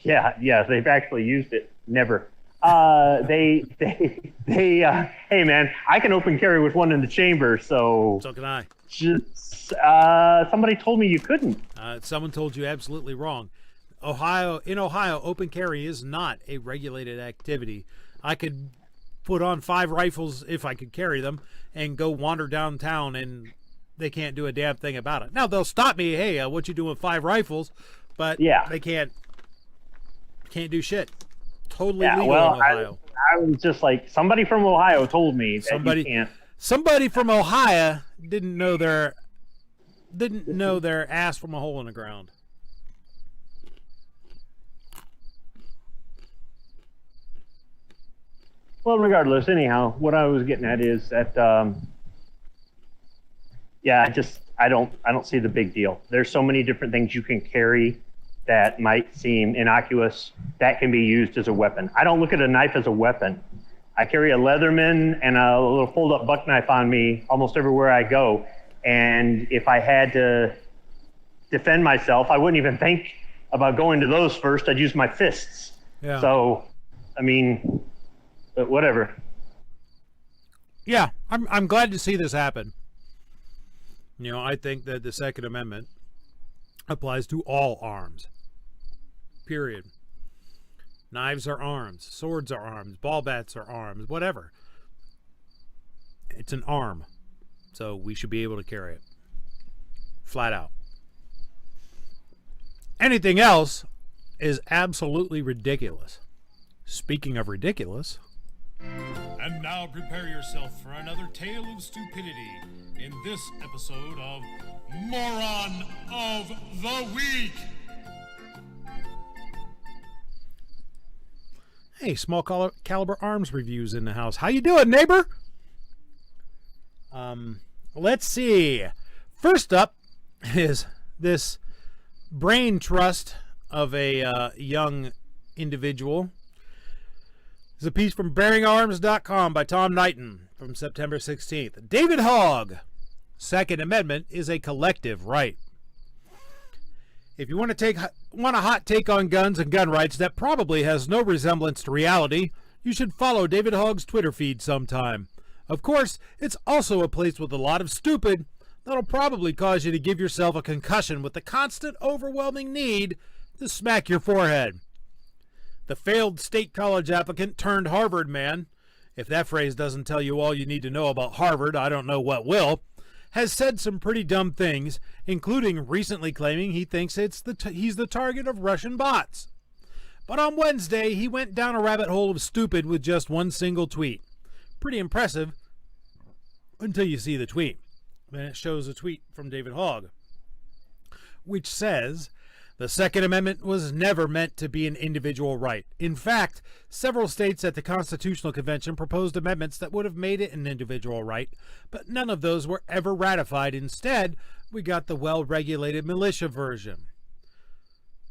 Yeah, they've actually used it. Never. Hey man, I can open carry with one in the chamber, so can I. Just somebody told me you couldn't. Someone told you absolutely wrong. In Ohio, open carry is not a regulated activity. I could put on 5 rifles if I could carry them and go wander downtown and they can't do a damn thing about it. Now they'll stop me. Hey, what you doing with 5 rifles? But they can't do shit. Totally legal in Ohio. I was just like, somebody from Ohio told me that you can't. Somebody from Ohio didn't know their ass from a hole in the ground. Well, regardless, anyhow, what I was getting at is that, I don't see the big deal. There's so many different things you can carry that might seem innocuous that can be used as a weapon. I don't look at a knife as a weapon. I carry a Leatherman and a little fold-up buck knife on me almost everywhere I go. And if I had to defend myself, I wouldn't even think about going to those first. I'd use my fists. Yeah. So, I mean, but whatever. Yeah, I'm glad to see this happen. You know, I think that the Second Amendment applies to all arms. Period. Knives are arms, swords are arms, ball bats are arms, whatever. It's an arm. So we should be able to carry it. Flat out. Anything else is absolutely ridiculous. Speaking of ridiculous. And now prepare yourself for another tale of stupidity in this episode of Moron of the Week. Hey, small caliber arms reviews in the house. How you doing, neighbor? Let's see. First up is this brain trust of a young individual. It's a piece from bearingarms.com by Tom Knighton from September 16th. David Hogg. Second Amendment is a collective right. If you want a hot take on guns and gun rights that probably has no resemblance to reality, you should follow David Hogg's Twitter feed sometime. Of course, it's also a place with a lot of stupid that'll probably cause you to give yourself a concussion with the constant overwhelming need to smack your forehead. The failed state college applicant turned Harvard man, if that phrase doesn't tell you all you need to know about Harvard, I don't know what will, has said some pretty dumb things, including recently claiming he thinks he's the target of Russian bots. But on Wednesday, he went down a rabbit hole of stupid with just one single tweet. Pretty impressive until you see the tweet. Then it shows a tweet from David Hogg, which says, the Second Amendment was never meant to be an individual right. In fact, several states at the Constitutional Convention proposed amendments that would have made it an individual right, but none of those were ever ratified. Instead, we got the well-regulated militia version.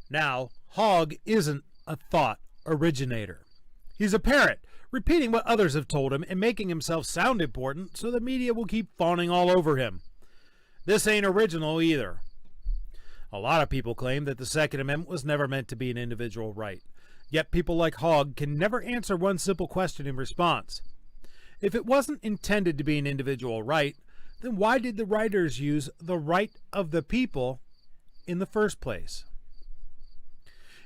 Now, Hogg isn't a thought originator. He's a parrot, repeating what others have told him and making himself sound important so the media will keep fawning all over him. This ain't original either. A lot of people claim that the Second Amendment was never meant to be an individual right. Yet people like Hogg can never answer one simple question in response. If it wasn't intended to be an individual right, then why did the writers use the right of the people in the first place?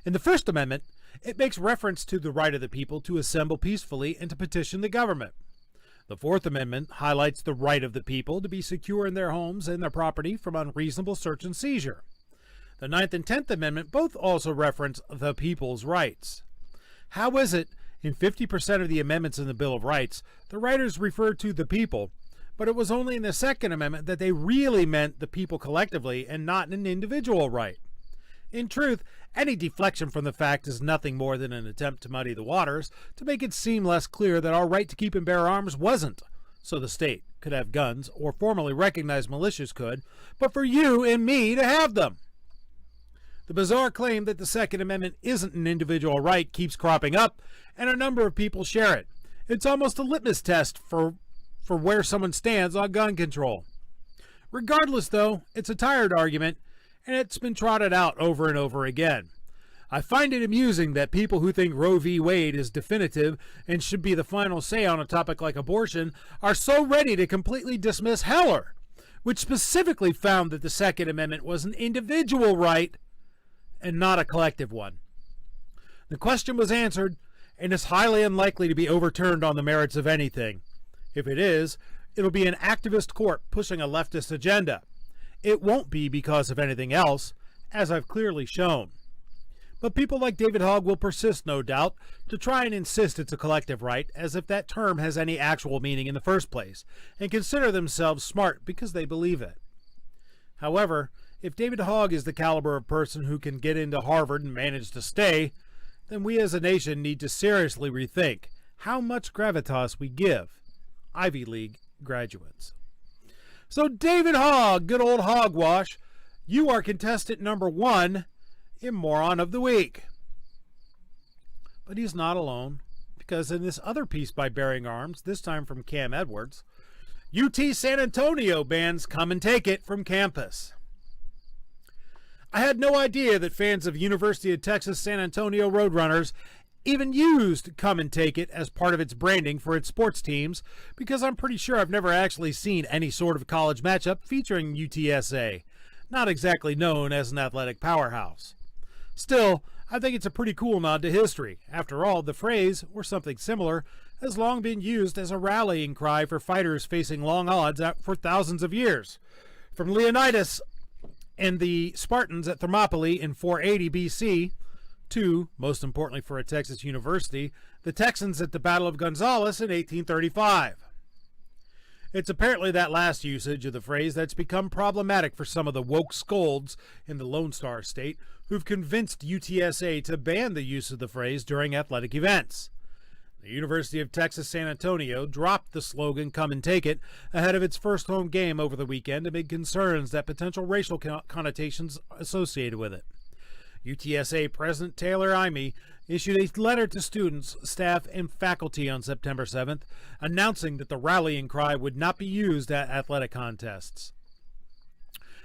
In the First Amendment, it makes reference to the right of the people to assemble peacefully and to petition the government. The Fourth Amendment highlights the right of the people to be secure in their homes and their property from unreasonable search and seizure. The Ninth and Tenth Amendment both also reference the people's rights. How is it, in 50% of the amendments in the Bill of Rights, the writers refer to the people, but it was only in the Second Amendment that they really meant the people collectively and not an individual right? In truth, any deflection from the fact is nothing more than an attempt to muddy the waters, to make it seem less clear that our right to keep and bear arms wasn't so the state could have guns, or formally recognized militias could, but for you and me to have them. The bizarre claim that the Second Amendment isn't an individual right keeps cropping up, and a number of people share it. It's almost a litmus test for where someone stands on gun control. Regardless, though, it's a tired argument, and it's been trotted out over and over again. I find it amusing that people who think Roe v. Wade is definitive and should be the final say on a topic like abortion are so ready to completely dismiss Heller, which specifically found that the Second Amendment was an individual right and not a collective one. The question was answered, and is highly unlikely to be overturned on the merits of anything. If it is, It'll be an activist court pushing a leftist agenda. It won't be because of anything else, as I've clearly shown. But people like David Hogg will persist, no doubt, to try and insist it's a collective right, as if that term has any actual meaning in the first place, and consider themselves smart because they believe it. However, if David Hogg is the caliber of person who can get into Harvard and manage to stay, then we as a nation need to seriously rethink how much gravitas we give Ivy League graduates. So David Hogg, good old Hoggwash, you are contestant number 1 in Moron of the Week. But he's not alone, because in this other piece by Bearing Arms, this time from Cam Edwards, UT San Antonio bans Come and Take It from campus. I had no idea that fans of University of Texas San Antonio Roadrunners even used Come and Take It as part of its branding for its sports teams, because I'm pretty sure I've never actually seen any sort of college matchup featuring UTSA, not exactly known as an athletic powerhouse. Still, I think it's a pretty cool nod to history. After all, the phrase, or something similar, has long been used as a rallying cry for fighters facing long odds for thousands of years. From Leonidas and the Spartans at Thermopylae in 480 BC, to, most importantly for a Texas university, the Texans at the Battle of Gonzales in 1835. It's apparently that last usage of the phrase that's become problematic for some of the woke scolds in the Lone Star State who've convinced UTSA to ban the use of the phrase during athletic events. The University of Texas San Antonio dropped the slogan "Come and Take It" ahead of its first home game over the weekend amid concerns that potential racial connotations associated with it. UTSA President Taylor Imey issued a letter to students, staff, and faculty on September 7th, announcing that the rallying cry would not be used at athletic contests.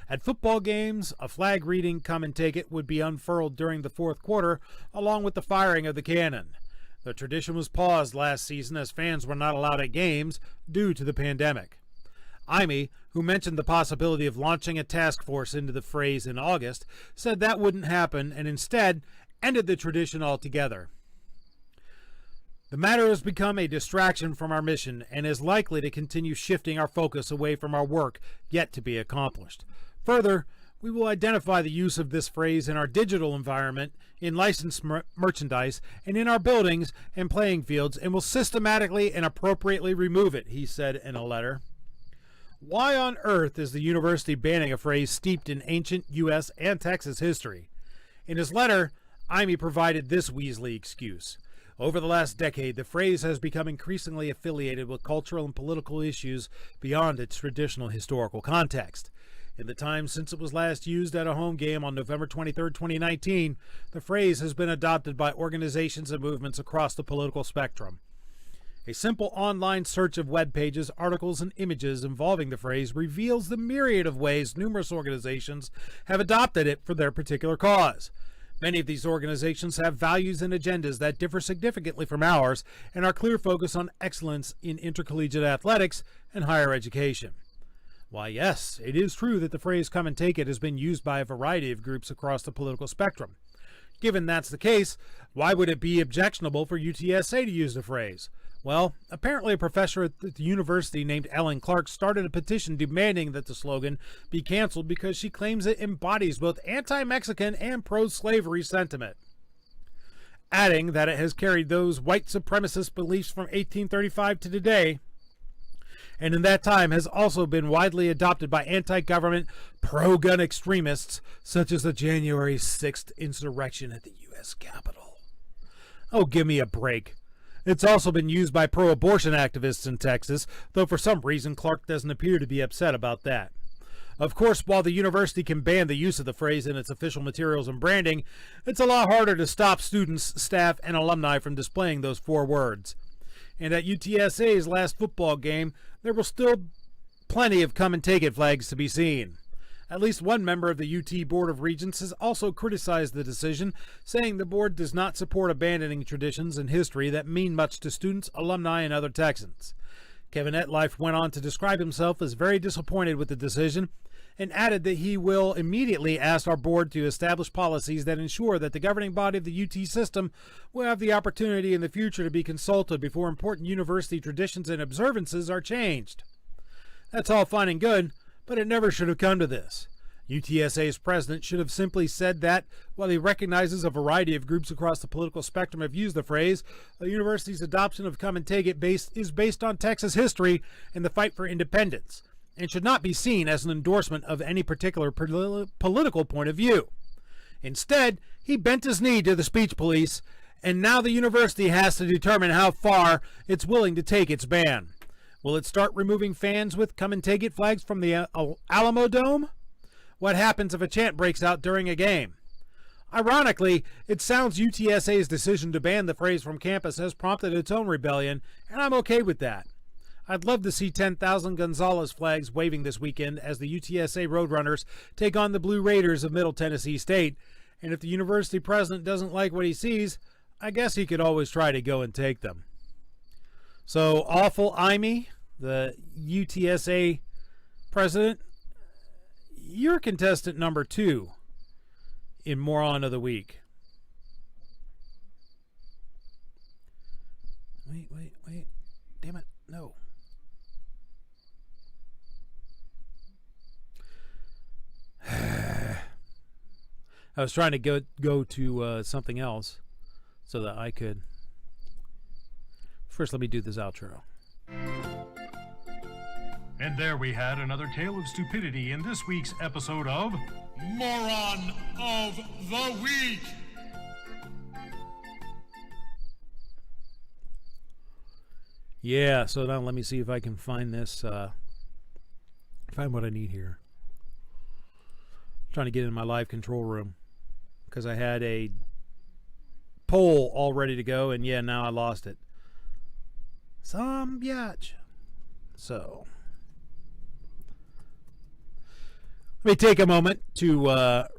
At football games, a flag reading "Come and Take It" would be unfurled during the fourth quarter, along with the firing of the cannon. The tradition was paused last season as fans were not allowed at games due to the pandemic. Imey, who mentioned the possibility of launching a task force into the phrase in August, said that wouldn't happen and instead ended the tradition altogether. The matter has become a distraction from our mission and is likely to continue shifting our focus away from our work yet to be accomplished. Further, we will identify the use of this phrase in our digital environment, in licensed merchandise, and in our buildings and playing fields, and will systematically and appropriately remove it, he said in a letter. Why on earth is the university banning a phrase steeped in ancient U.S. and Texas history? In his letter, Imey provided this Weasley excuse. Over the last decade, the phrase has become increasingly affiliated with cultural and political issues beyond its traditional historical context. In the time since it was last used at a home game on November 23, 2019, the phrase has been adopted by organizations and movements across the political spectrum. A simple online search of web pages, articles, and images involving the phrase reveals the myriad of ways numerous organizations have adopted it for their particular cause. Many of these organizations have values and agendas that differ significantly from ours and are clear focus on excellence in intercollegiate athletics and higher education. Why, yes, it is true that the phrase "Come and Take It" has been used by a variety of groups across the political spectrum. Given that's the case, why would it be objectionable for UTSA to use the phrase? Well, apparently a professor at the university named Ellen Clark started a petition demanding that the slogan be canceled because she claims it embodies both anti-Mexican and pro-slavery sentiment, adding that it has carried those white supremacist beliefs from 1835 to today, and in that time has also been widely adopted by anti-government, pro-gun extremists such as the January 6th insurrection at the U.S. Capitol. Oh, give me a break. It's also been used by pro-abortion activists in Texas, though for some reason Clark doesn't appear to be upset about that. Of course, while the university can ban the use of the phrase in its official materials and branding, it's a lot harder to stop students, staff, and alumni from displaying those 4 words. And at UTSA's last football game, there will still plenty of "Come and Take It" flags to be seen. At least one member of the UT Board of Regents has also criticized the decision, saying the board does not support abandoning traditions and history that mean much to students, alumni, and other Texans. Kevin Etlife went on to describe himself as very disappointed with the decision and added that he will immediately ask our board to establish policies that ensure that the governing body of the UT system will have the opportunity in the future to be consulted before important university traditions and observances are changed. That's all fine and good, but it never should have come to this. UTSA's president should have simply said that while he recognizes a variety of groups across the political spectrum have used the phrase, the university's adoption of come and take it is based on Texas history and the fight for independence, and should not be seen as an endorsement of any particular political point of view. Instead, he bent his knee to the speech police, and now the university has to determine how far it's willing to take its ban. Will it start removing fans with come and take it flags from the Alamo Dome? What happens if a chant breaks out during a game? Ironically, it sounds UTSA's decision to ban the phrase from campus has prompted its own rebellion, and I'm okay with that. I'd love to see 10,000 Gonzalez flags waving this weekend as the UTSA Roadrunners take on the Blue Raiders of Middle Tennessee State, and if the university president doesn't like what he sees, I guess he could always try to go and take them. So, Awful Imee, the UTSA president, you're contestant number 2 in Moron of the Week. Wait. Damn it. No. I was trying to go to something else so that I could. First, let me do this outro. And there we had another tale of stupidity in this week's episode of Moron of the Week. Yeah, so now let me see if I can find this, find what I need here. I'm trying to get in my live control room because I had a poll all ready to go, and yeah, now I lost it. Some biatch. So let me take a moment to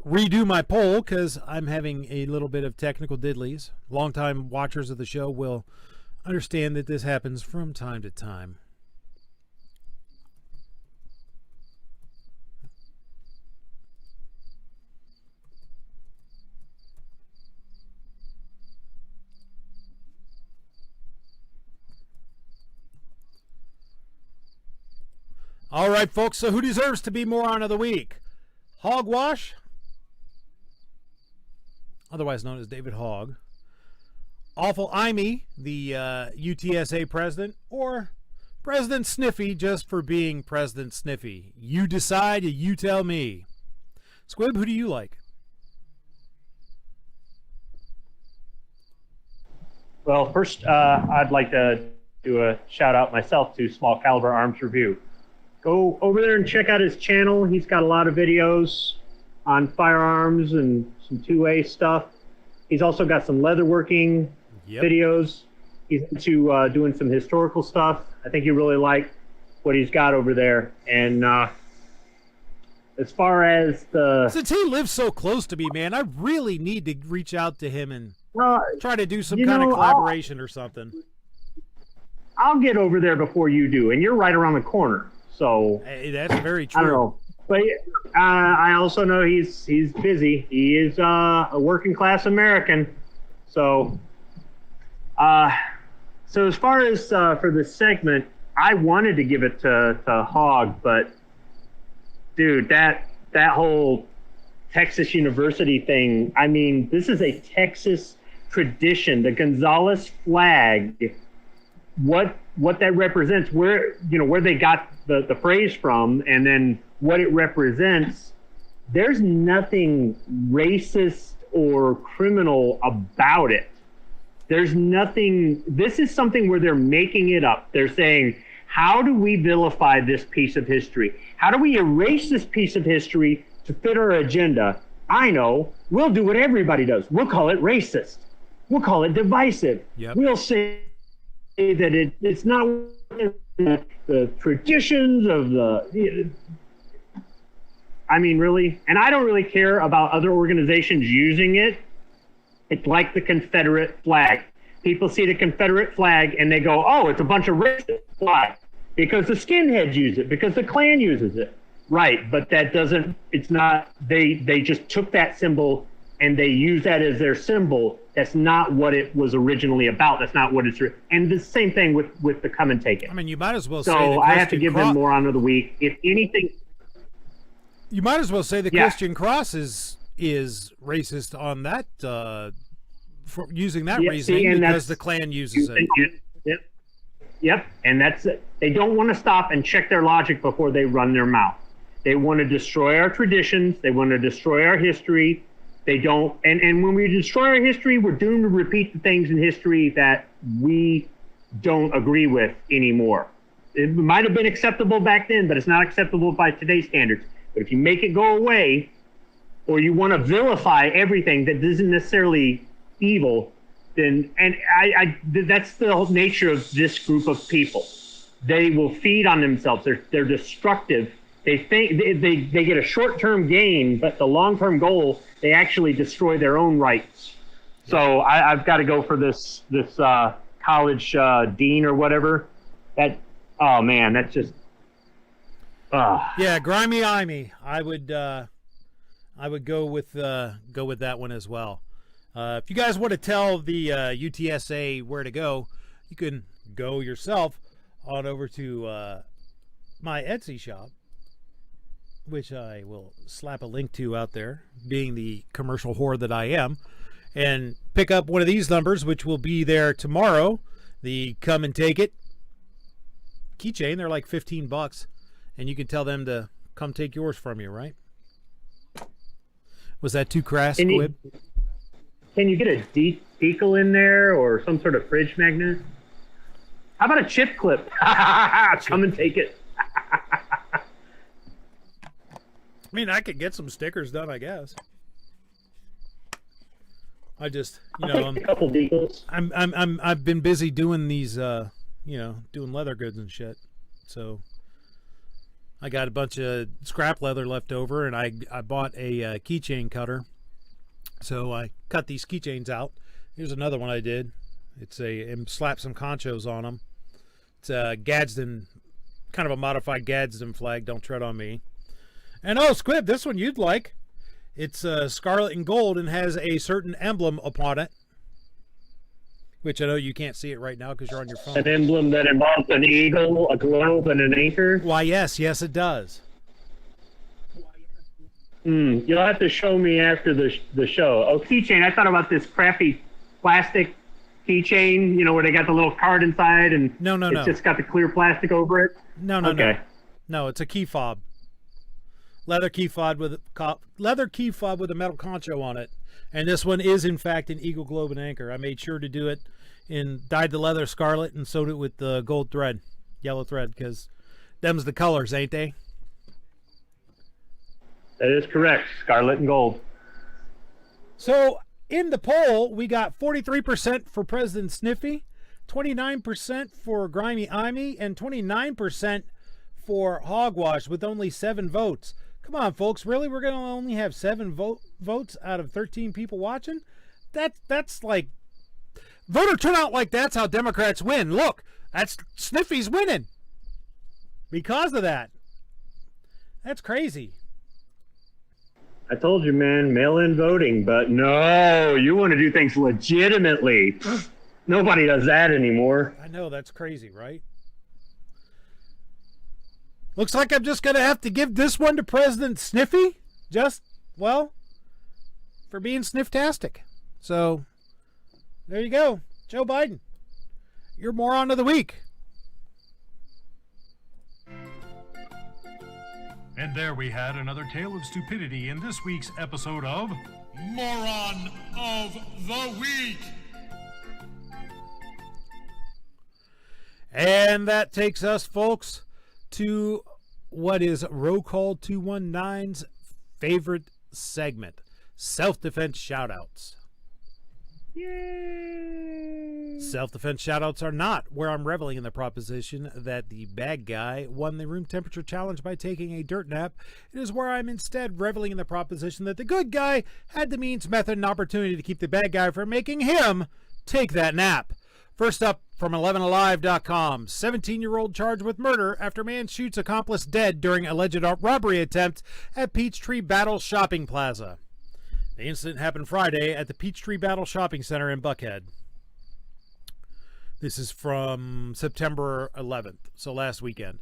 redo my poll because I'm having a little bit of technical diddlies. Longtime watchers of the show will understand that this happens from time to time. All right, folks, so who deserves to be Moron of the Week? Hoggwash, otherwise known as David Hogg, Awful Imee, the UTSA president, or President Sniffy just for being President Sniffy? You decide, you tell me. Squib, who do you like? Well, first, I'd like to do a shout out myself to Small Caliber Arms Review. Go over there and check out his channel. He's got a lot of videos on firearms and some 2A stuff. He's also got some leatherworking videos. He's into doing some historical stuff. I think you really like what he's got over there. And as far as since he lives so close to me, man, I really need to reach out to him and try to do some kind of collaboration or something. I'll get over there before you do, and you're right around the corner. So hey, that's very true. I don't know, but I also know he's busy. He is a working class American. So, so as far as for this segment, I wanted to give it to Hogg, but dude, that whole Texas University thing. I mean, this is a Texas tradition. The Gonzalez flag. What that represents, where they got the phrase from, and then what it represents. There's nothing racist or criminal about it. There's nothing. This is something where they're making it up. They're saying, how do we vilify this piece of history? How do we erase this piece of history to fit our agenda? I know. We'll do what everybody does. We'll call it racist. We'll call it divisive. Yep. We'll say that it's not the traditions of the. I mean, really, and I don't really care about other organizations using it. It's like the Confederate flag. People see the Confederate flag and they go, "Oh, it's a bunch of racist flags," because the skinheads use it, because the Klan uses it, right? But that doesn't. It's not. They just took that symbol and they use that as their symbol, that's not what it was originally about. That's not what it's. And the same thing with the come and take it. I mean, you might as well say. So I have to give them Moron of the Week. If anything, you might as well say the Christian cross is racist on that for using that reasoning because the Klan uses it. Yep, and that's it. They don't want to stop and check their logic before they run their mouth. They want to destroy our traditions. They want to destroy our history. They don't, and when we destroy our history, we're doomed to repeat the things in history that we don't agree with anymore. It might have been acceptable back then, but it's not acceptable by today's standards. But if you make it go away, or you want to vilify everything that isn't necessarily evil, then, and that's the whole nature of this group of people. They will feed on themselves. They're destructive. They think they get a short-term gain, but the long-term goal, they actually destroy their own rights. So I've got to go for this college dean or whatever. That, oh man, that's just. Yeah, grimy imey. I would go with that one as well. If you guys want to tell the UTSA where to go, you can go yourself on over to my Etsy shop, which I will slap a link to out there, being the commercial whore that I am, and pick up one of these numbers, which will be there tomorrow. The come and take it keychain. They're like $15, and you can tell them to come take yours from you, right? Was that too crass, Quib? Can you get a decal in there or some sort of fridge magnet? How about a chip clip? Come and take it. I mean, I could get some stickers done, I guess. I just, a couple decals. I've been busy doing these, doing leather goods and shit. So I got a bunch of scrap leather left over, and I bought a keychain cutter. So I cut these keychains out. Here's another one I did. And slapped some conchos on them. It's a Gadsden, kind of a modified Gadsden flag. Don't tread on me. And Squib, this one you'd like. It's scarlet and gold and has a certain emblem upon it, which I know you can't see it right now because you're on your phone. An emblem that involves an eagle, a globe, and an anchor? Why, yes, it does. You'll have to show me after the show. Oh, keychain. I thought about this crappy plastic keychain, where they got the little card inside and no. It's just got the clear plastic over it. No, it's a key fob. Leather key fob with a metal concho on it, and this one is in fact an eagle, globe, and anchor. I made sure to do it and dyed the leather scarlet and sewed it with the gold thread, yellow thread, because them's the colors, ain't they? That is correct, scarlet and gold. So in the poll, we got 43% for President Sniffy, 29% for Grimy Imey, and 29% for Hoggwash, with only 7 votes. Come on, folks. Really? We're going to only have 7 votes out of 13 people watching? That's like... Voter turnout like that's how Democrats win. Look, that's Sniffy's winning. Because of that. That's crazy. I told you, man, mail-in voting, but no, you want to do things legitimately. Nobody does that anymore. I know, that's crazy, right? Looks like I'm just going to have to give this one to President Sniffy. For being snifftastic. So, there you go. Joe Biden, you're Moron of the Week. And there we had another tale of stupidity in this week's episode of Moron of the Week. And that takes us, folks, to what is Roll Call 219's favorite segment, self-defense shoutouts. Yay! Self-defense shoutouts are not where I'm reveling in the proposition that the bad guy won the room temperature challenge by taking a dirt nap. It is where I'm instead reveling in the proposition that the good guy had the means, method, and opportunity to keep the bad guy from making him take that nap. First up, from 11alive.com, 17-year-old charged with murder after man shoots accomplice dead during alleged robbery attempt at Peachtree Battle Shopping Plaza. The incident happened Friday at the Peachtree Battle Shopping Center in Buckhead. This is from September 11th, so last weekend.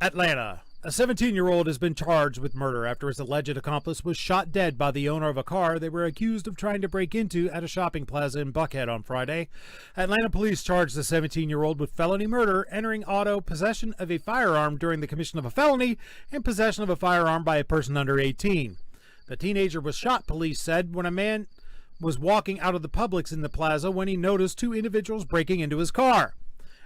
Atlanta. A 17-year-old has been charged with murder after his alleged accomplice was shot dead by the owner of a car they were accused of trying to break into at a shopping plaza in Buckhead on Friday. Atlanta police charged the 17-year-old with felony murder, entering auto, possession of a firearm during the commission of a felony, and possession of a firearm by a person under 18. The teenager was shot, police said, when a man was walking out of the Publix in the plaza when he noticed two individuals breaking into his car.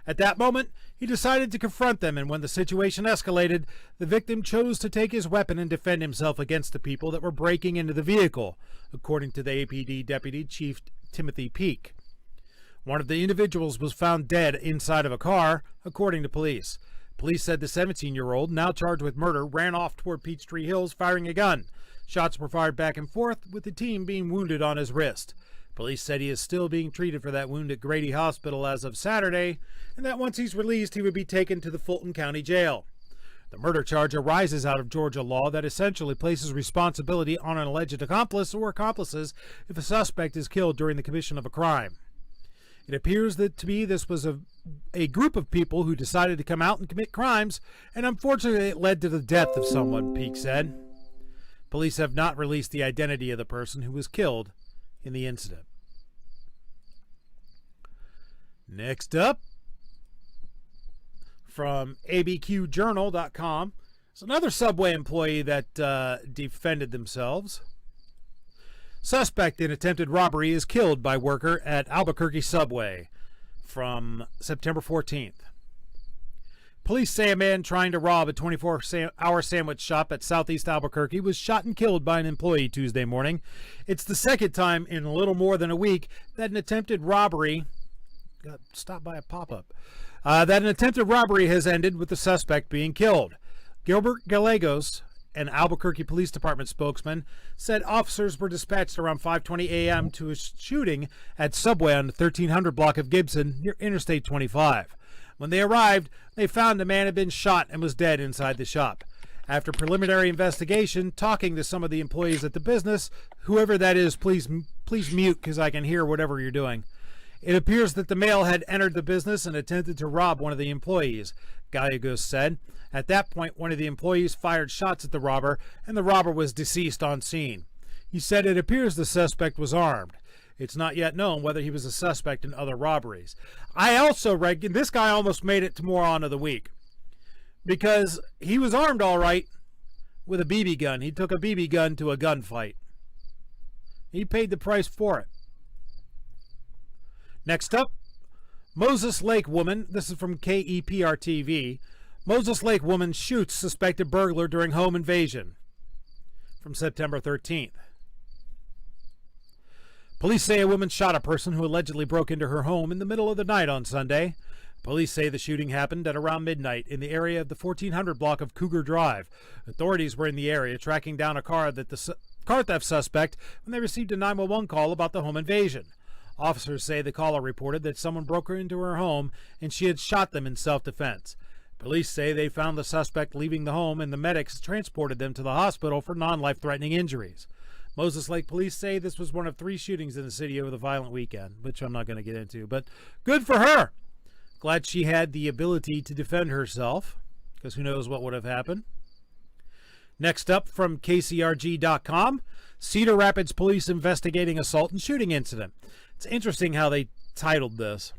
At that moment, he decided to confront them, and when the situation escalated, the victim chose to take his weapon and defend himself against the people that were breaking into the vehicle, according to the APD Deputy Chief Timothy Peake. One of the individuals was found dead inside of a car, according to police. Police said the 17-year-old, now charged with murder, ran off toward Peachtree Hills firing a gun. Shots were fired back and forth, with the teen being wounded on his wrist. Police said he is still being treated for that wound at Grady Hospital as of Saturday, and that once he's released, he would be taken to the Fulton County Jail. The murder charge arises out of Georgia law that essentially places responsibility on an alleged accomplice or accomplices if a suspect is killed during the commission of a crime. It appears that to me this was a group of people who decided to come out and commit crimes, and unfortunately it led to the death of someone, Peake said. Police have not released the identity of the person who was killed in the incident. Next up, from abqjournal.com, is another Subway employee that defended themselves. Suspect in attempted robbery is killed by worker at Albuquerque Subway, from September 14th. Police say a man trying to rob a 24-hour sandwich shop at Southeast Albuquerque was shot and killed by an employee Tuesday morning. It's the second time in a little more than a week that an attempted robbery got stopped by a pop-up. That an attempted robbery has ended with the suspect being killed. Gilbert Gallegos, an Albuquerque Police Department spokesman, said officers were dispatched around 5:20 a.m. to a shooting at Subway on the 1300 block of Gibson near Interstate 25. When they arrived, they found the man had been shot and was dead inside the shop. After preliminary investigation, talking to some of the employees at the business, whoever that is, please mute because I can hear whatever you're doing. It appears that the male had entered the business and attempted to rob one of the employees, Gallegos said. At that point, one of the employees fired shots at the robber, and the robber was deceased on scene. He said it appears the suspect was armed. It's not yet known whether he was a suspect in other robberies. I also reckon this guy almost made it to Moron of the Week because he was armed all right with a BB gun. He took a BB gun to a gunfight. He paid the price for it. Next up, Moses Lake woman. This is from KEPR-TV. Moses Lake woman shoots suspected burglar during home invasion, from September 13th. Police say a woman shot a person who allegedly broke into her home in the middle of the night on Sunday. Police say the shooting happened at around midnight in the area of the 1400 block of Cougar Drive. Authorities were in the area tracking down a car theft suspect when they received a 911 call about the home invasion. Officers say the caller reported that someone broke into her home and she had shot them in self-defense. Police say they found the suspect leaving the home and the medics transported them to the hospital for non-life-threatening injuries. Moses Lake police say this was one of 3 shootings in the city over the violent weekend, which I'm not going to get into, but good for her. Glad she had the ability to defend herself, because who knows what would have happened. Next up from KCRG.com, Cedar Rapids police investigating assault and shooting incident. It's interesting how they titled this.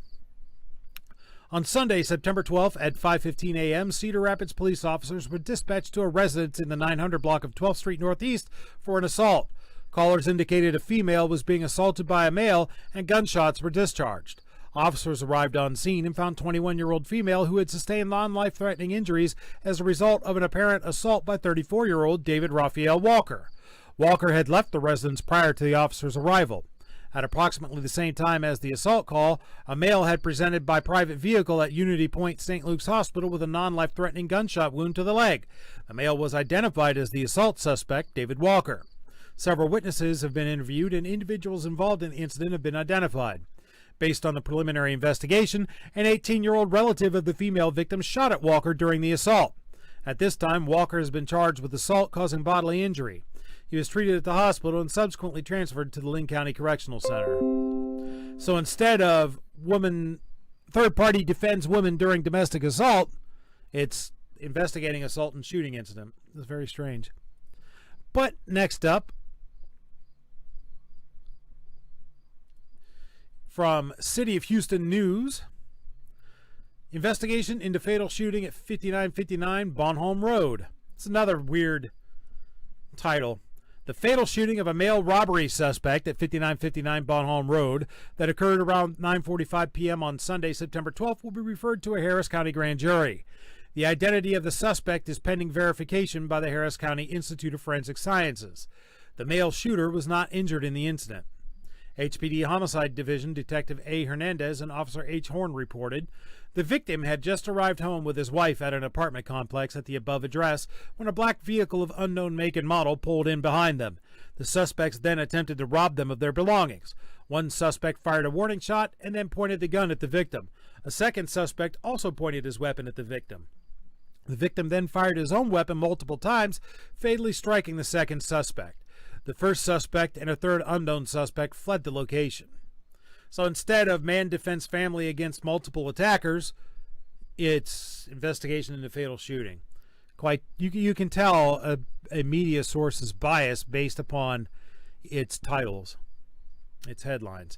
On Sunday, September 12th at 5:15 a.m., Cedar Rapids police officers were dispatched to a residence in the 900 block of 12th Street Northeast for an assault. Callers indicated a female was being assaulted by a male and gunshots were discharged. Officers arrived on scene and found 21-year-old female who had sustained non-life-threatening injuries as a result of an apparent assault by 34-year-old David Raphael Walker. Walker had left the residence prior to the officers' arrival. At approximately the same time as the assault call, a male had presented by private vehicle at Unity Point St. Luke's Hospital with a non-life-threatening gunshot wound to the leg. The male was identified as the assault suspect, David Walker. Several witnesses have been interviewed and individuals involved in the incident have been identified. Based on the preliminary investigation, an 18-year-old relative of the female victim shot at Walker during the assault. At this time, Walker has been charged with assault causing bodily injury. He was treated at the hospital and subsequently transferred to the Lynn County Correctional Center. So instead of third party defends woman during domestic assault, it's investigating assault and shooting incident. It's very strange. But next up, from City of Houston News, investigation into fatal shooting at 5959 Bonhomme Road. It's another weird title. The fatal shooting of a mail robbery suspect at 5959 Bonhomme Road that occurred around 9:45 p.m. on Sunday, September 12th, will be referred to a Harris County grand jury. The identity of the suspect is pending verification by the Harris County Institute of Forensic Sciences. The male shooter was not injured in the incident. HPD Homicide Division Detective A. Hernandez and Officer H. Horn reported the victim had just arrived home with his wife at an apartment complex at the above address when a black vehicle of unknown make and model pulled in behind them. The suspects then attempted to rob them of their belongings. One suspect fired a warning shot and then pointed the gun at the victim. A second suspect also pointed his weapon at the victim. The victim then fired his own weapon multiple times, fatally striking the second suspect. The first suspect and a third unknown suspect fled the location. So instead of man defends family against multiple attackers, it's investigation into fatal shooting. Quite, you can tell a media source's bias based upon its titles, its headlines.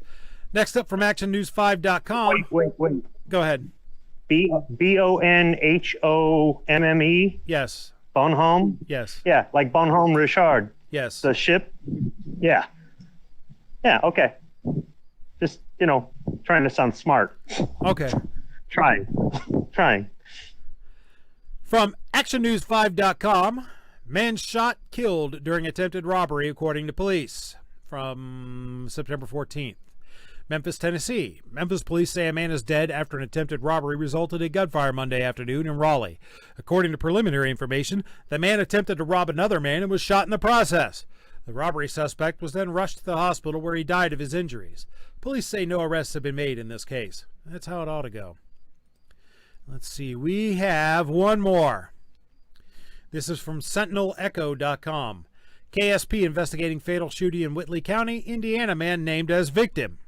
Next up from ActionNews5.com. Wait. Go ahead. Bonhomme? Yes. Bonhomme? Yes. Yeah, like Bonhomme Richard. Yes. The ship? Yeah. Yeah, okay. Just, trying to sound smart. Okay. Trying. From ActionNews5.com, man shot, killed during attempted robbery, according to police. From September 14th. Memphis, Tennessee. Memphis police say a man is dead after an attempted robbery resulted in gunfire Monday afternoon in Raleigh. According to preliminary information, the man attempted to rob another man and was shot in the process. The robbery suspect was then rushed to the hospital where he died of his injuries. Police say no arrests have been made in this case. That's how it ought to go. Let's see. We have one more. This is from SentinelEcho.com. KSP investigating fatal shooting in Whitley County. Indiana man named as victim.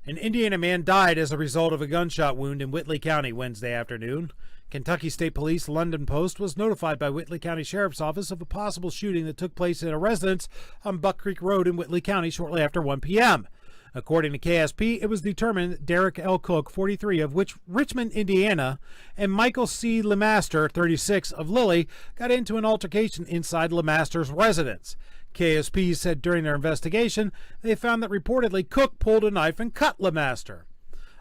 An Indiana man died as a result of a gunshot wound in Whitley County Wednesday afternoon. Kentucky State Police London Post was notified by Whitley County Sheriff's Office of a possible shooting that took place at a residence on Buck Creek Road in Whitley County shortly after 1 p.m. According to KSP, it was determined Derek L. Cook, 43, of Richmond, Indiana, and Michael C. Lemaster, 36, of Lilly, got into an altercation inside Lemaster's residence. KSP said during their investigation, they found that reportedly Cook pulled a knife and cut Lemaster.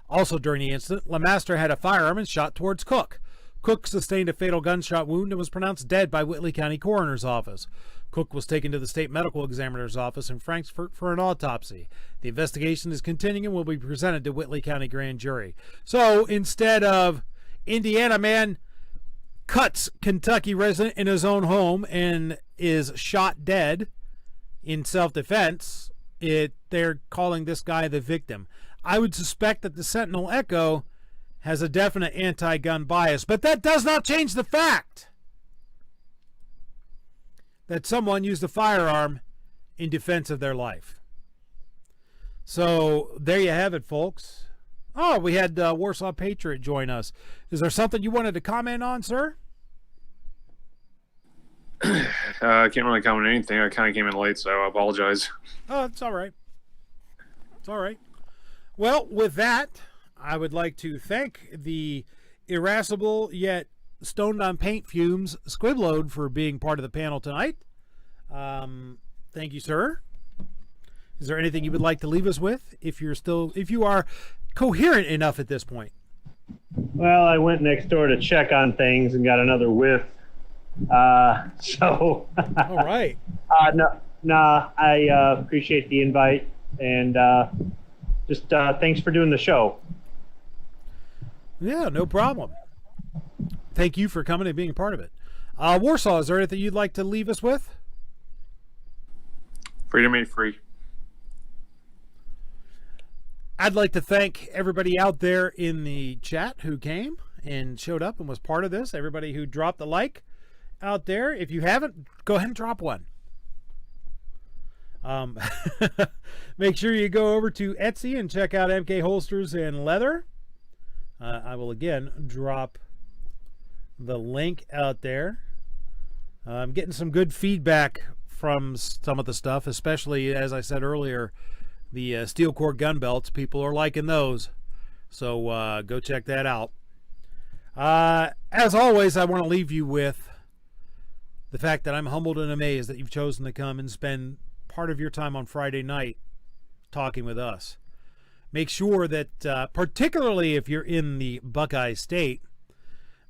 Also during the incident, Lemaster had a firearm and shot towards Cook. Cook sustained a fatal gunshot wound and was pronounced dead by Whitley County Coroner's Office. Cook was taken to the State Medical Examiner's Office in Frankfort for an autopsy. The investigation is continuing and will be presented to Whitley County Grand Jury. So instead of Indiana man cuts Kentucky resident in his own home and is shot dead in self-defense, they're calling this guy the victim. I would suspect that the Sentinel Echo has a definite anti-gun bias, but that does not change the fact that someone used a firearm in defense of their life. So there you have it, folks. Oh, we had Warsaw Patriot join us. Is there something you wanted to comment on, sir? I can't really comment on anything. I kind of came in late, so I apologize. Oh, it's all right. It's all right. Well, with that, I would like to thank the irascible yet stoned on paint fumes Squibload for being part of the panel tonight. Thank you, sir. Is there anything you would like to leave us with if you are coherent enough at this point? Well, I went next door to check on things and got another whiff. So all right. I appreciate the invite and just thanks for doing the show. Yeah, no problem. Thank you for coming and being a part of it. Warsaw, is there anything you'd like to leave us with? Freedom ain't free. I'd like to thank everybody out there in the chat who came and showed up and was part of this. Everybody who dropped a like. out there. If you haven't, go ahead and drop one. Make sure you go over to Etsy and check out MK Holsters and Leather. I will again drop the link out there. I'm getting some good feedback from some of the stuff, especially, as I said earlier, the steel core gun belts. People are liking those. So go check that out. As always, I want to leave you with the fact that I'm humbled and amazed that you've chosen to come and spend part of your time on Friday night talking with us. Make sure that, particularly if you're in the Buckeye State,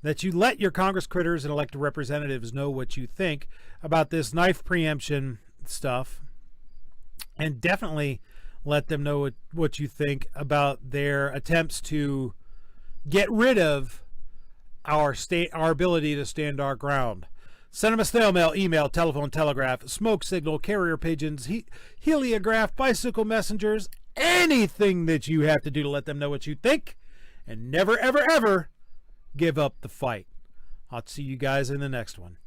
that you let your Congress critters and elected representatives know what you think about this knife preemption stuff. And definitely let them know what you think about their attempts to get rid of our ability to stand our ground. Send them a snail mail, email, telephone, telegraph, smoke signal, carrier pigeons, heliograph, bicycle messengers, anything that you have to do to let them know what you think. And never, ever, ever give up the fight. I'll see you guys in the next one.